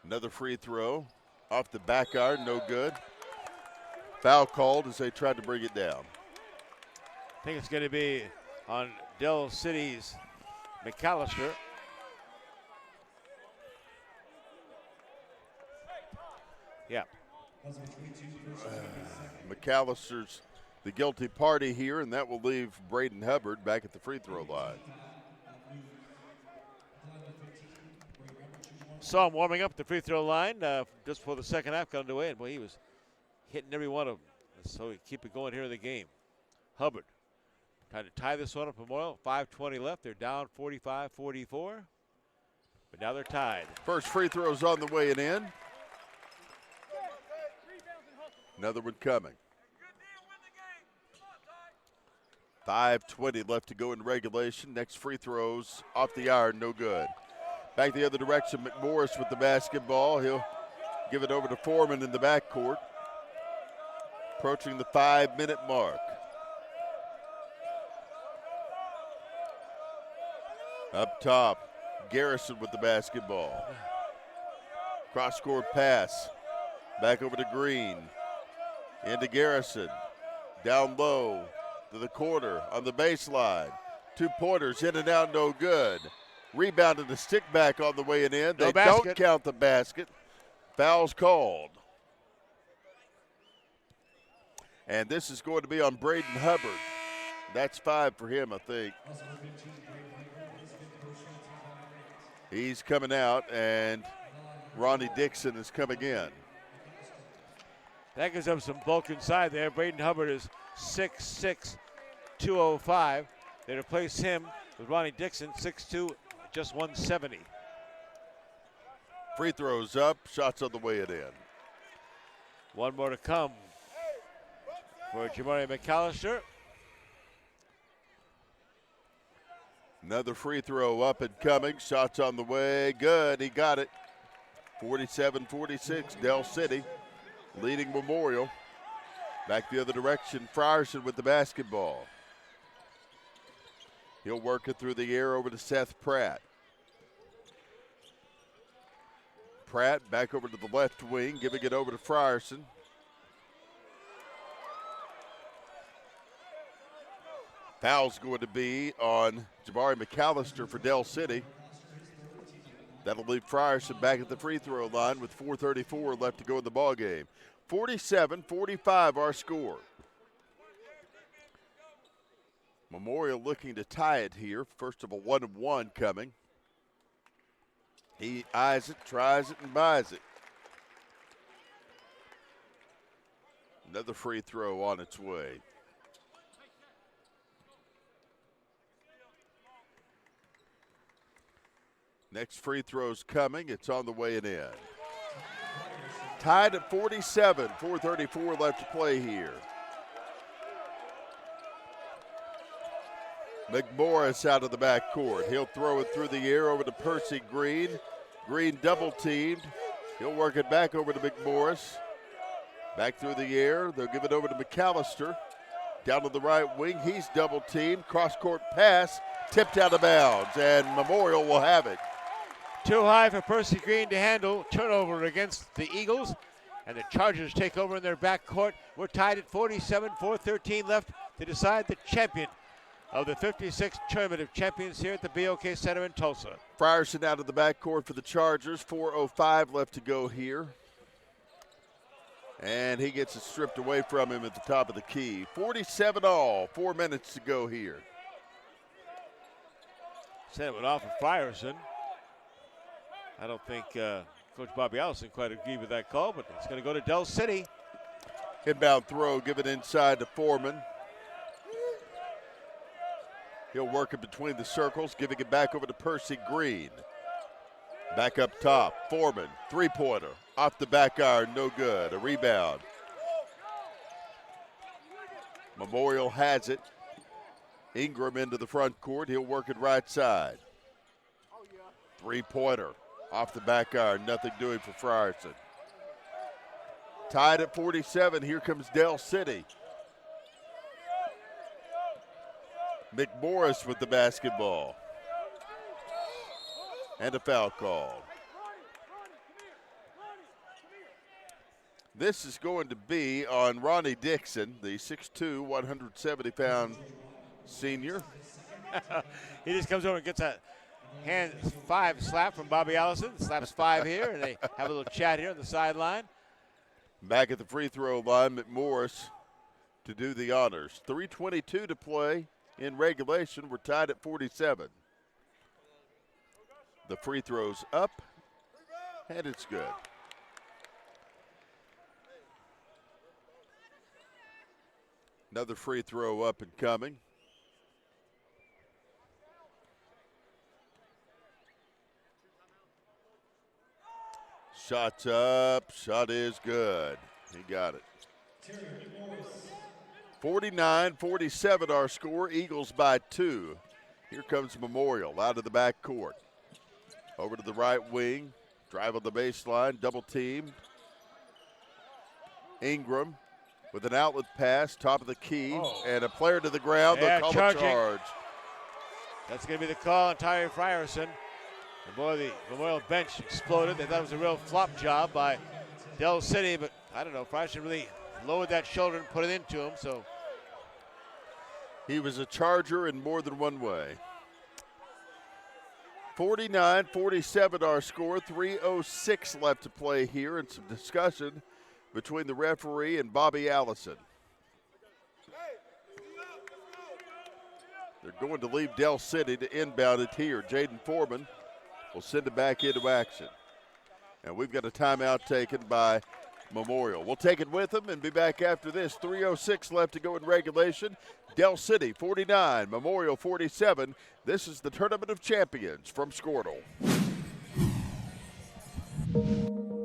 Another free throw off the back iron, no good. Foul called as they tried to bring it down. I think it's going to be on Dell City's McAllister. Yeah. McAllister's the guilty party here, and that will leave Braden Hubbard back at the free throw line. Saw him warming up at the free throw line just before the second half got underway, and boy, he was hitting every one of them. So he keep it going here in the game. Hubbard trying to tie this one up. Memorial, 5:20 left. They're down 45-44, but now they're tied. First free throw's on the way and in. Another one coming. 5:20 left to go in regulation. Next free throws off the iron, no good. Back the other direction, McMorris with the basketball. He'll give it over to Foreman in the backcourt. Approaching the 5-minute mark. Up top, Garrison with the basketball. Cross-court pass. Back over to Green. Into Garrison. Down low to the corner on the baseline. 2-pointers in and out, no good. Rebounded the stick back on the way and in. They don't count the basket. Foul's called. And this is going to be on Braden Hubbard. That's 5 for him, I think. He's coming out, and Ronnie Dixon is coming in. That gives them some bulk inside there. Braden Hubbard is 6'6", 205. They replace him with Ronnie Dixon, 6'2", just 170. Free throws up, shots on the way and in. One more to come for Jamari McAllister. Another free throw up and coming. Shots on the way. Good. He got it. 47-46. Dell City leading Memorial. Back the other direction. Frierson with the basketball. He'll work it through the air over to Seth Pratt. Pratt back over to the left wing, giving it over to Frierson. Foul's going to be on Jabari McAllister for Dell City. That'll leave Frierson back at the free throw line with 4:34 left to go in the ballgame. 47-45 our score. Memorial looking to tie it here. First of a 1-1 coming. He eyes it, tries it, and buys it. Another free throw on its way. Next free throw's coming. It's on the way and in. Tied at 47, 4:34 left to play here. McMorris out of the backcourt. He'll throw it through the air over to Percy Green. Green double teamed. He'll work it back over to McMorris. Back through the air. They'll give it over to McAllister. Down to the right wing. He's double teamed. Cross-court pass. Tipped out of bounds. And Memorial will have it. Too high for Percy Green to handle. Turnover against the Eagles. And the Chargers take over in their backcourt. We're tied at 47, 4:13 left to decide the champion of the 56th Tournament of Champions here at the BOK Center in Tulsa. Frierson out of the backcourt for the Chargers. 4:05 left to go here. And he gets it stripped away from him at the top of the key. 47 all, 4 minutes to go here. Sent it off of Frierson. I don't think Coach Bobby Allison quite agreed with that call, but it's going to go to Dell City. Inbound throw, give it inside to Foreman. He'll work it between the circles, giving it back over to Percy Green. Back up top, Foreman, three-pointer. Off the back iron, no good. A rebound. Memorial has it. Ingram into the front court. He'll work it right side. Three-pointer. Off the back iron, nothing doing for Frierson. Tied at 47, here comes Dell City. McMorris with the basketball. And a foul call. This is going to be on Ronnie Dixon, the 6'2", 170-pound senior. He just comes over and gets a hand 5 slap from Bobby Allison. Slaps 5 here, and they have a little chat here on the sideline. Back at the free throw line, McMorris to do the honors. 3:22 to play in regulation. We're tied at 47. The free throw's up, and it's good. Another free throw up and coming. Shot's up. Shot is good. He got it. 49-47 our score. Eagles by 2. Here comes Memorial out of the back court. Over to the right wing. Drive on the baseline. Double teamed. Ingram with an outlet pass. Top of the key. And a player to the ground. Yeah, They'll call a charge. That's going to be the call on Tyree Frierson. And boy, the Memorial bench exploded. They thought it was a real flop job by Del City, but I don't know. Frierson really lowered that shoulder and put it into him. So he was a Charger in more than one way. 49-47 our score. 3:06 left to play here, and some discussion between the referee and Bobby Allison. They're going to leave Del City to inbound it here. Jaden Foreman will send it back into action. And we've got a timeout taken by Memorial. We'll take it with them and be back after this. 3:06 left to go in regulation. Del City 49, Memorial 47. This is the Tournament of Champions from Squirtle.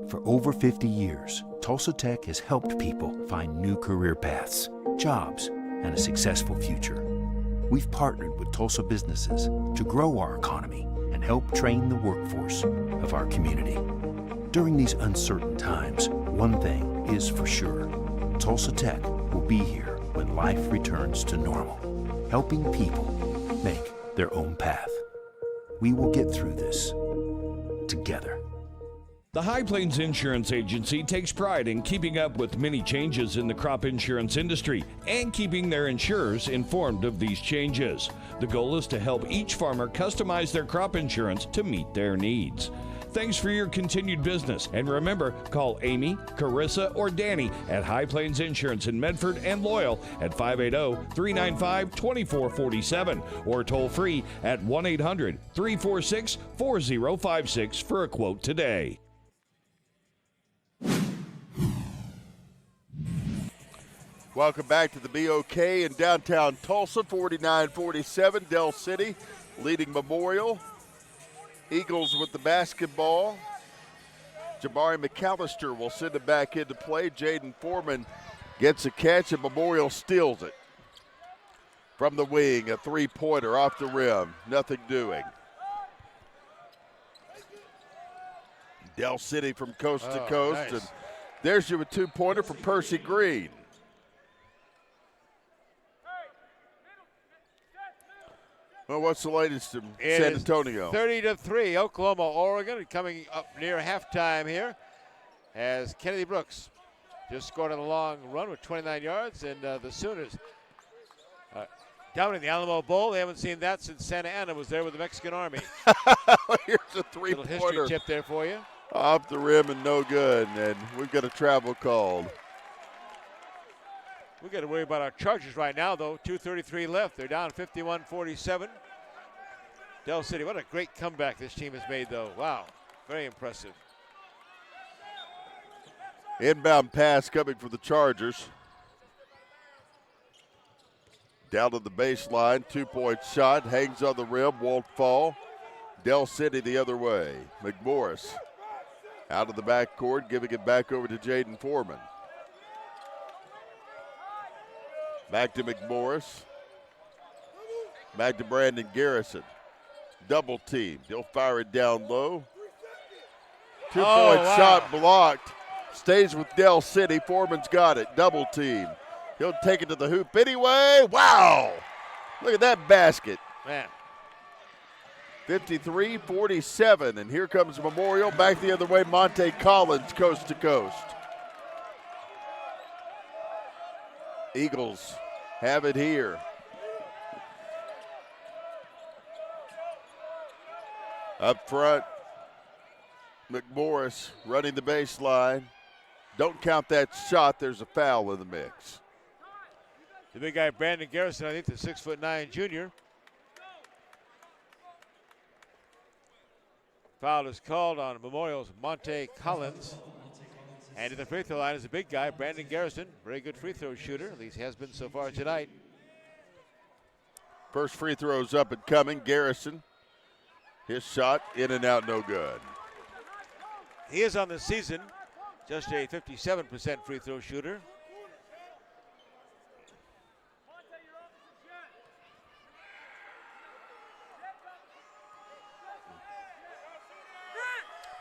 For over 50 years, Tulsa Tech has helped people find new career paths, jobs, and a successful future. We've partnered with Tulsa businesses to grow our economy and help train the workforce of our community. During these uncertain times, one thing is for sure. Tulsa Tech will be here when life returns to normal, helping people make their own path. We will get through this together. The High Plains Insurance Agency takes pride in keeping up with many changes in the crop insurance industry and keeping their insurers informed of these changes. The goal is to help each farmer customize their crop insurance to meet their needs. Thanks for your continued business. And remember, call Amy, Carissa, or Danny at High Plains Insurance in Medford and Loyal at 580-395-2447 or toll free at 1-800-346-4056 for a quote today. Welcome back to the BOK in downtown Tulsa, 49-47. Del City leading Memorial. Eagles with the basketball. Jabari McAllister will send it back into play. Jaden Foreman gets a catch and Memorial steals it. From the wing, a three-pointer off the rim. Nothing doing. Del City from coast to coast. Nice. And there's your two-pointer from Percy Green. Well, what's the latest in San Antonio? 30-3, Oklahoma, Oregon, coming up near halftime here as Kennedy Brooks just scored on a long run with 29 yards, and the Sooners dominating the Alamo Bowl. They haven't seen that since Santa Ana was there with the Mexican Army. Here's a three-pointer. Little history tip there for you. Off the rim and no good, and we've got a travel called. We got to worry about our Chargers right now, though. 2:33 left. They're down 51-47. Del City, what a great comeback this team has made, though. Wow, very impressive. Inbound pass coming for the Chargers. Down to the baseline, two-point shot, hangs on the rim, won't fall. Del City the other way. McMorris out of the backcourt, giving it back over to Jaden Foreman. Back to McMorris. Back to Brandon Garrison. Double team. He'll fire it down low. Two-point shot blocked. Stays with Del City. Foreman's got it. Double team. He'll take it to the hoop anyway. Wow! Look at that basket. Man. 53-47. And here comes Memorial. Back the other way. Monte Collins coast to coast. Eagles have it here. Up front, McMorris running the baseline. Don't count that shot. There's a foul in the mix. The big guy, Brandon Garrison, I think the 6'9" junior. Foul is called on Memorial's Monte Collins. And at the free throw line is a big guy, Brandon Garrison. Very good free throw shooter, at least he has been so far tonight. First free throw's up and coming. Garrison, his shot in and out, no good. He is on the season just a 57% free throw shooter.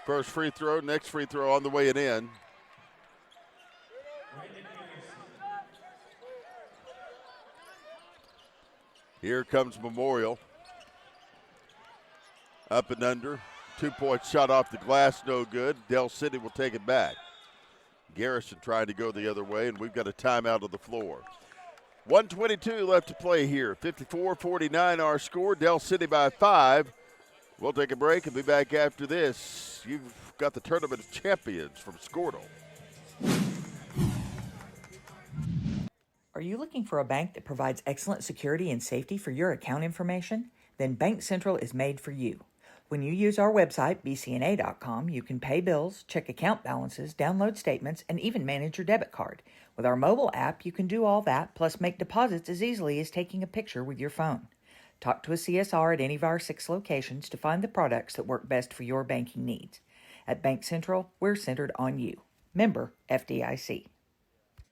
First free throw, next free throw on the way and in. Here comes Memorial. Up and under. 2-point shot off the glass, no good. Del City will take it back. Garrison trying to go the other way, and we've got a timeout on the floor. 1:22 left to play here. 54-49 our score. Del City by 5. We'll take a break and be back after this. You've got the Tournament of Champions from Squirtle. Are you looking for a bank that provides excellent security and safety for your account information? Then Bank Central is made for you. When you use our website, bcna.com, you can pay bills, check account balances, download statements, and even manage your debit card. With our mobile app, you can do all that, plus make deposits as easily as taking a picture with your phone. Talk to a CSR at any of our 6 locations to find the products that work best for your banking needs. At Bank Central, we're centered on you. Member FDIC.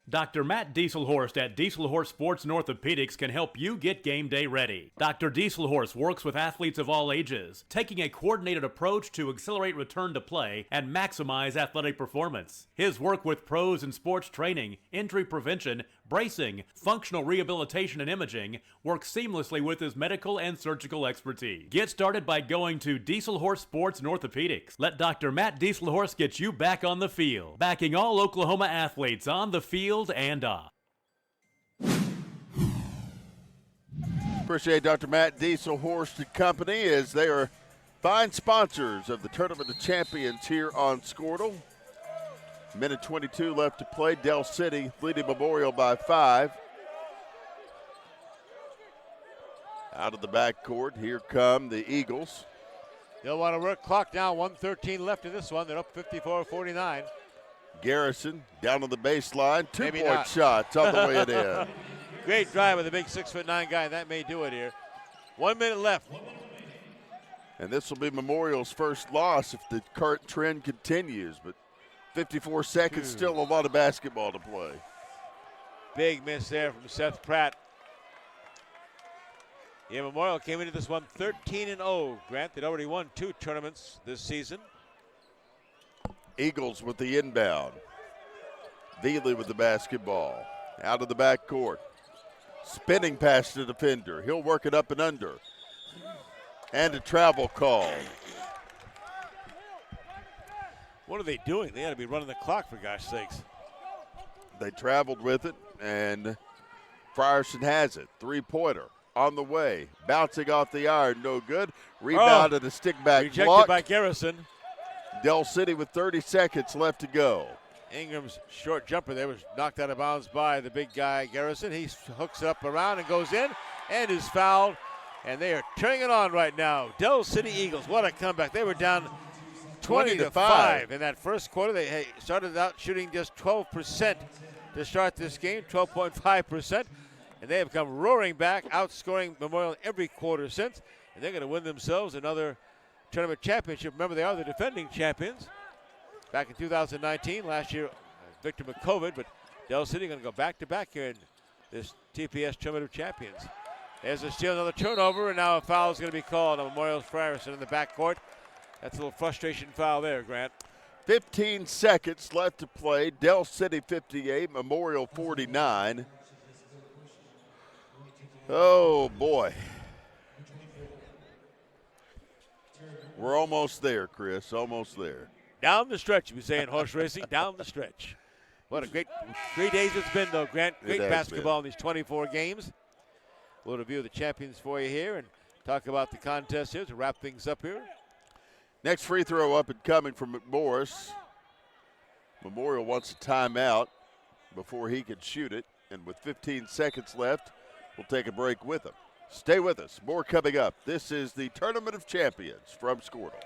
Dr. Matt Dieselhorst at Dieselhorst Sports and Orthopedics can help you get game day ready. Dr. Dieselhorst works with athletes of all ages, taking a coordinated approach to accelerate return to play and maximize athletic performance. His work with pros in sports training, injury prevention, bracing, functional rehabilitation, and imaging works seamlessly with his medical and surgical expertise. Get started by going to Dieselhorst Sports and Orthopedics. Let Dr. Matt Dieselhorst get you back on the field, backing all Oklahoma athletes on the field and off. Appreciate Dr. Matt Dieselhorst and company as they are fine sponsors of the Tournament of Champions here on Squirtle. Minute 22 left to play. Del City leading Memorial by 5. Out of the backcourt, here come the Eagles. They'll want to work clock now. 1:13 left in this one. They're up 54-49. Garrison down on the baseline. 2-point shots on the way it in. Great drive with a big 6'9" guy. That may do it here. 1 minute left. And this will be Memorial's first loss if the current trend continues. But 54 seconds, still a lot of basketball to play. Big miss there from Seth Pratt. Yeah, Memorial came into this one 13-0. Grant, they'd already won 2 tournaments this season. Eagles with the inbound. Veely with the basketball. Out of the backcourt. Spinning past the defender. He'll work it up and under. And a travel call. What are they doing? They ought to be running the clock, for gosh sakes. They traveled with it, and Frierson has it. 3-pointer on the way. Bouncing off the iron, no good. Rebound and a stick back rejected block. by Garrison. Del City with 30 seconds left to go. Ingram's short jumper there was knocked out of bounds by the big guy Garrison. He hooks it up around and goes in and is fouled. And they are turning it on right now. Del City Eagles, what a comeback. They were down 20-5 in that first quarter. They started out shooting just 12% to start this game, 12.5%. And they have come roaring back, outscoring Memorial every quarter since. And they're going to win themselves another tournament championship. Remember, they are the defending champions. Back in 2019, last year, victim of COVID, but Del City going to go back-to-back here in this TPS Tournament of Champions. There's a steal, another turnover, and now a foul is going to be called on Memorial's Frierson in the backcourt. That's a little frustration foul there, Grant. 15 seconds left to play. Del City 58, Memorial 49. Oh, boy. We're almost there, Chris, almost there. Down the stretch, we say in horse racing, down the stretch. What a great 3 days it's been, though, Grant. Great basketball in these 24 games. We'll review the champions for you here and talk about the contest here to wrap things up here. Next free throw up and coming from McMorris. Memorial wants a timeout before he can shoot it. And with 15 seconds left, we'll take a break with him. Stay with us. More coming up. This is the Tournament of Champions from Squirtle.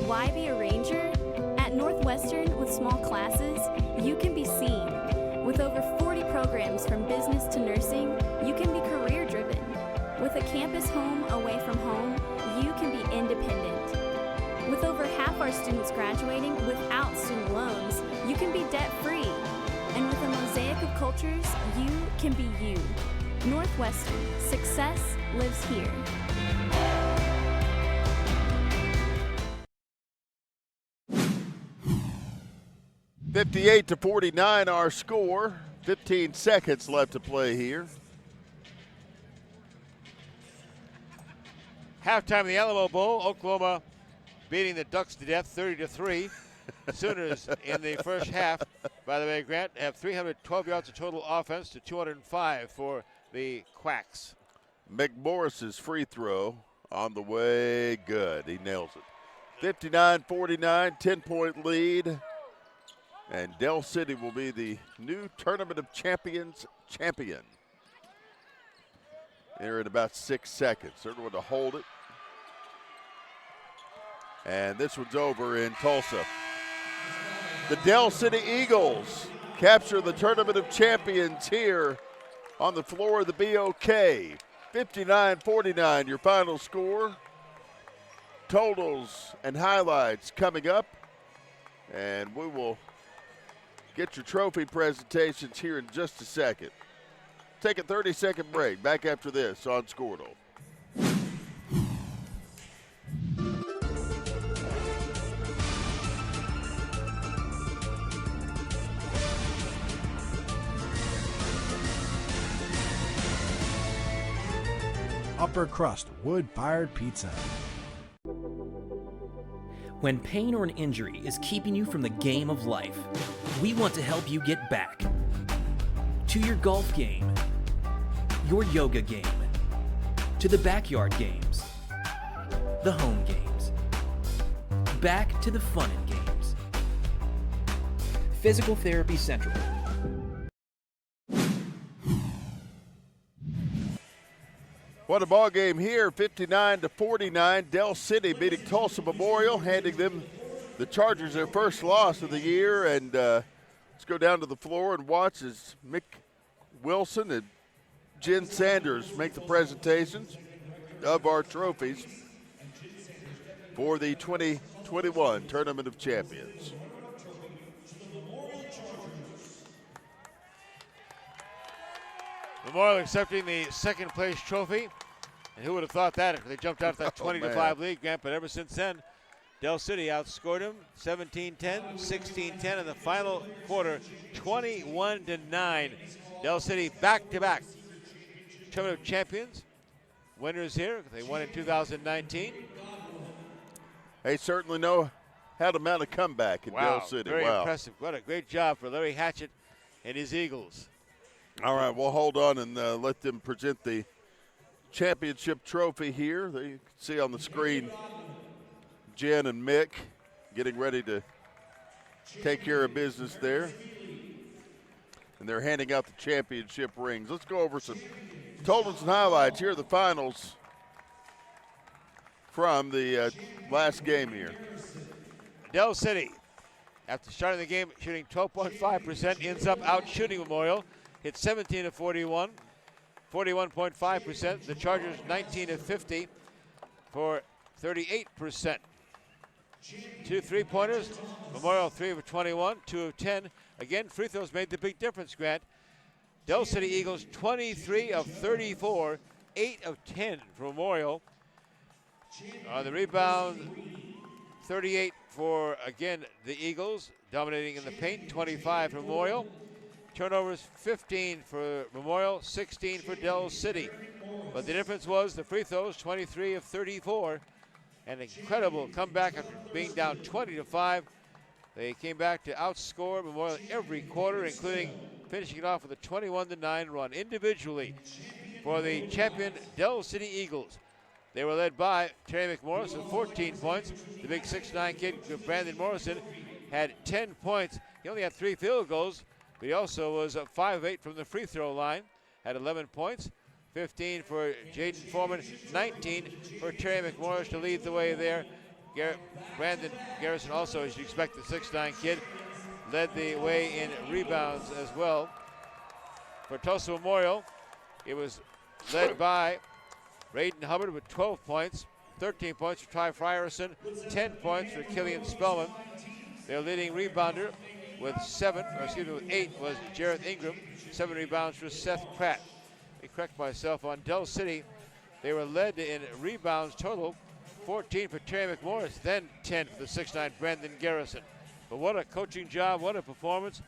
Why be a ranger? At Northwestern, with small classes, you can be seen. With over 40 programs from business to nursing, you can be career driven. With a campus home away from home, you can be independent. With over half our students graduating without student loans, you can be debt free. And with a mosaic of cultures, you can be you. Northwestern, success lives here. 58-49 our score. 15 seconds left to play here. Halftime of the Alamo Bowl, Oklahoma beating the Ducks to death 30-3. Sooners in the first half, by the way, Grant, have 312 yards of total offense to 205 for the Quacks. McMorris's free throw on the way, good. He nails it. 59-49, 10-point lead. And Del City will be the new Tournament of Champions champion. They're in about 6 seconds. They're going to hold it. And this one's over in Tulsa. The Del City Eagles capture the Tournament of Champions here on the floor of the BOK. 59-49, your final score. Totals and highlights coming up. And we will get your trophy presentations here in just a second. Take a 30-second break. Back after this on Squirtle. Upper crust wood-fired pizza. When pain or an injury is keeping you from the game of life, we want to help you get back to your golf game, your yoga game, to the backyard games, the home games, back to the fun and games. Physical Therapy Central. What a ball game here, 59-49. Del City beating Tulsa Memorial, handing them the Chargers their first loss of the year. And let's go down to the floor and watch as Mick Wilson and Jen Sanders make the presentations of our trophies for the 2021 Tournament of Champions. Memorial accepting the second place trophy. And who would have thought that after they jumped out of that 20-5 lead, Grant? But ever since then, Del City outscored them 17-10, 16-10 in the final quarter, 21-9. Del City back-to-back Tournament of Champions. Winners here. They won in 2019. They certainly know how to mount a comeback in Del City. Very impressive. What a great job for Larry Hatchett and his Eagles. All right, we'll hold on and let them present the championship trophy here. You can see on the screen Jen and Mick getting ready to take care of business there. And they're handing out the championship rings. Let's go over some totals and highlights. Here are the finals from the last game here. Del City, after starting the game shooting 12.5%, ends up out shooting Memorial. Hit 17 of 41, 41.5%. The Chargers 19 of 50 for 38%. 2 3-pointers. Memorial 3 of 21, 2 of 10. Again, free throws made the big difference, Grant. Del City Eagles 23 of 34, 8 of 10 for Memorial. On the rebound, 38 for, again, the Eagles, dominating in the paint, 25 for Memorial. Turnovers, 15 for Memorial, 16 for Del City. But the difference was the free throws, 23 of 34. An incredible comeback after being down 20-5. They came back to outscore Memorial every quarter, including finishing it off with a 21-9 run individually for the champion Del City Eagles. They were led by Terry McMorris with 14 points. The big 6'9" kid, Brandon Morrison, had 10 points. He only had 3 field goals, but he also was 5 of 8 from the free throw line, had 11 points. 15 for Jaden Foreman, 19 for Terry McMorris to lead the way there. Brandon Garrison also, as you expect, the 6'9" kid, led the way in rebounds as well. For Tulsa Memorial, it was led by Braden Hubbard with 12 points, 13 points for Ty Frierson, 10 points for Killian Spellman. Their leading rebounder with 8 was Jareth Ingram, 7 rebounds for Seth Pratt. Let me correct myself, on Dell City, they were led in rebounds total, 14 for Terry McMorris, then 10 for the 6'9" Brandon Garrison. But what a coaching job, what a performance.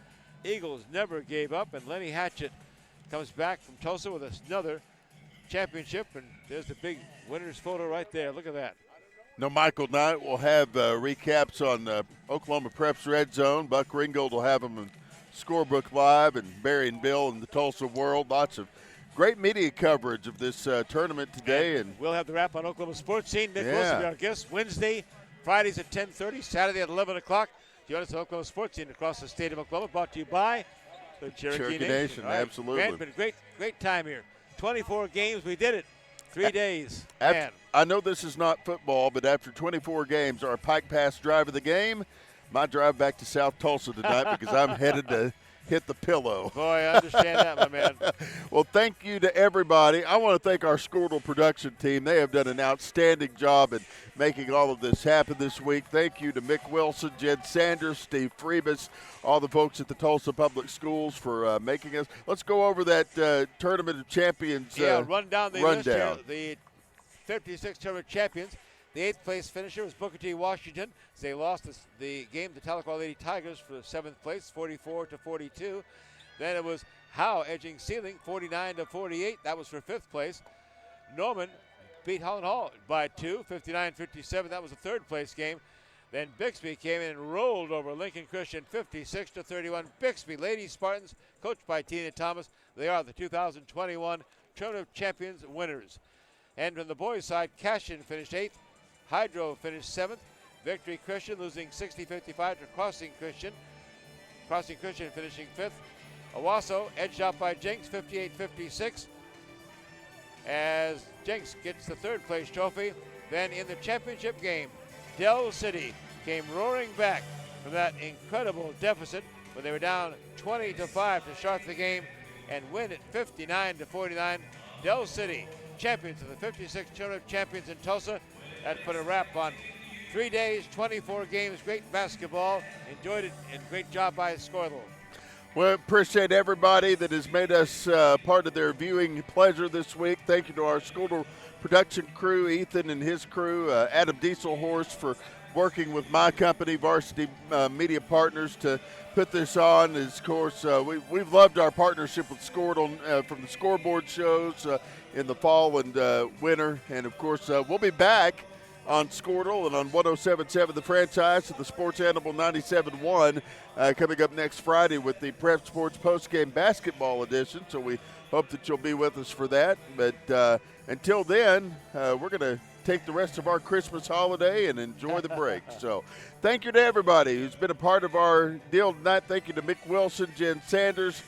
Eagles never gave up, and Lenny Hatchett comes back from Tulsa with another championship, and there's the big winner's photo right there. Look at that. No, Michael Knight will have recaps on Oklahoma Prep's Red Zone. Buck Ringgold will have them in Scorebook Live, and Barry and Bill in the Tulsa World. Lots of great media coverage of this tournament today. And we'll have the wrap on Oklahoma Sports Scene. Nick Wilson will be our guest Wednesday, Fridays at 10:30, Saturday at 11 o'clock. Join us on Oklahoma Sports Scene across the state of Oklahoma, brought to you by the Cherokee Nation. Right. Absolutely. Grant, been a great time here. 24 games, we did it. 3 days. I know this is not football, but after 24 games, our Pike Pass drive of the game, my drive back to South Tulsa tonight because I'm headed to hit the pillow. Boy, I understand that, my man. Well, thank you to everybody. I want to thank our Squirtle production team. They have done an outstanding job in making all of this happen this week. Thank you to Mick Wilson, Jed Sanders, Steve Freebus, all the folks at the Tulsa Public Schools for making us. Let's go over that Tournament of Champions run down the list here. The 56 Tournament champions. The 8th place finisher was Booker T. Washington. They lost the game to Tahlequah Lady Tigers for 7th place, 44-42. Then it was Howe edging Sealing, 49-48. That was for 5th place. Norman beat Holland Hall by 2, 59-57. That was a 3rd place game. Then Bixby came in and rolled over Lincoln Christian, 56-31. Bixby Lady Spartans, coached by Tina Thomas. They are the 2021 Tournament of Champions winners. And on the boys' side, Cashion finished 8th. Hydro finished 7th. Victory Christian losing 60-55 to Crossing Christian. Crossing Christian finishing 5th. Owasso edged out by Jenks 58-56 as Jenks gets the 3rd place trophy. Then in the championship game, Dell City came roaring back from that incredible deficit when they were down 20-5 to start the game and win it 59-49. Dell City, champions of the 56 Tournament champions in Tulsa. That put a wrap on 3 days, 24 games, great basketball. Enjoyed it, and great job by Scorlo. Well, appreciate everybody that has made us part of their viewing pleasure this week. Thank you to our Scorlo production crew, Ethan and his crew, Adam Dieselhorst for working with my company, Varsity Media Partners, to put this on. Of course, we've loved our partnership with Scorlo from the scoreboard shows in the fall and winter. And, of course, we'll be back on Squirtle and on 107.7 The Franchise and the Sports Animal 97.1 coming up next Friday with the Prep Sports Postgame Basketball Edition. So we hope that you'll be with us for that. But until then, we're going to take the rest of our Christmas holiday and enjoy the break. So thank you to everybody who's been a part of our deal tonight. Thank you to Mick Wilson, Jen Sanders.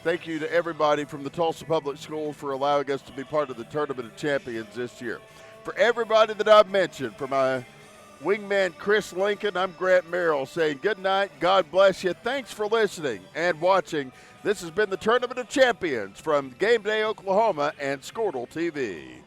Thank you to everybody from the Tulsa Public Schools for allowing us to be part of the Tournament of Champions this year. For everybody that I've mentioned, for my wingman Chris Lincoln, I'm Grant Merrill saying good night, God bless you. Thanks for listening and watching. This has been the Tournament of Champions from Game Day Oklahoma and Squirtle TV.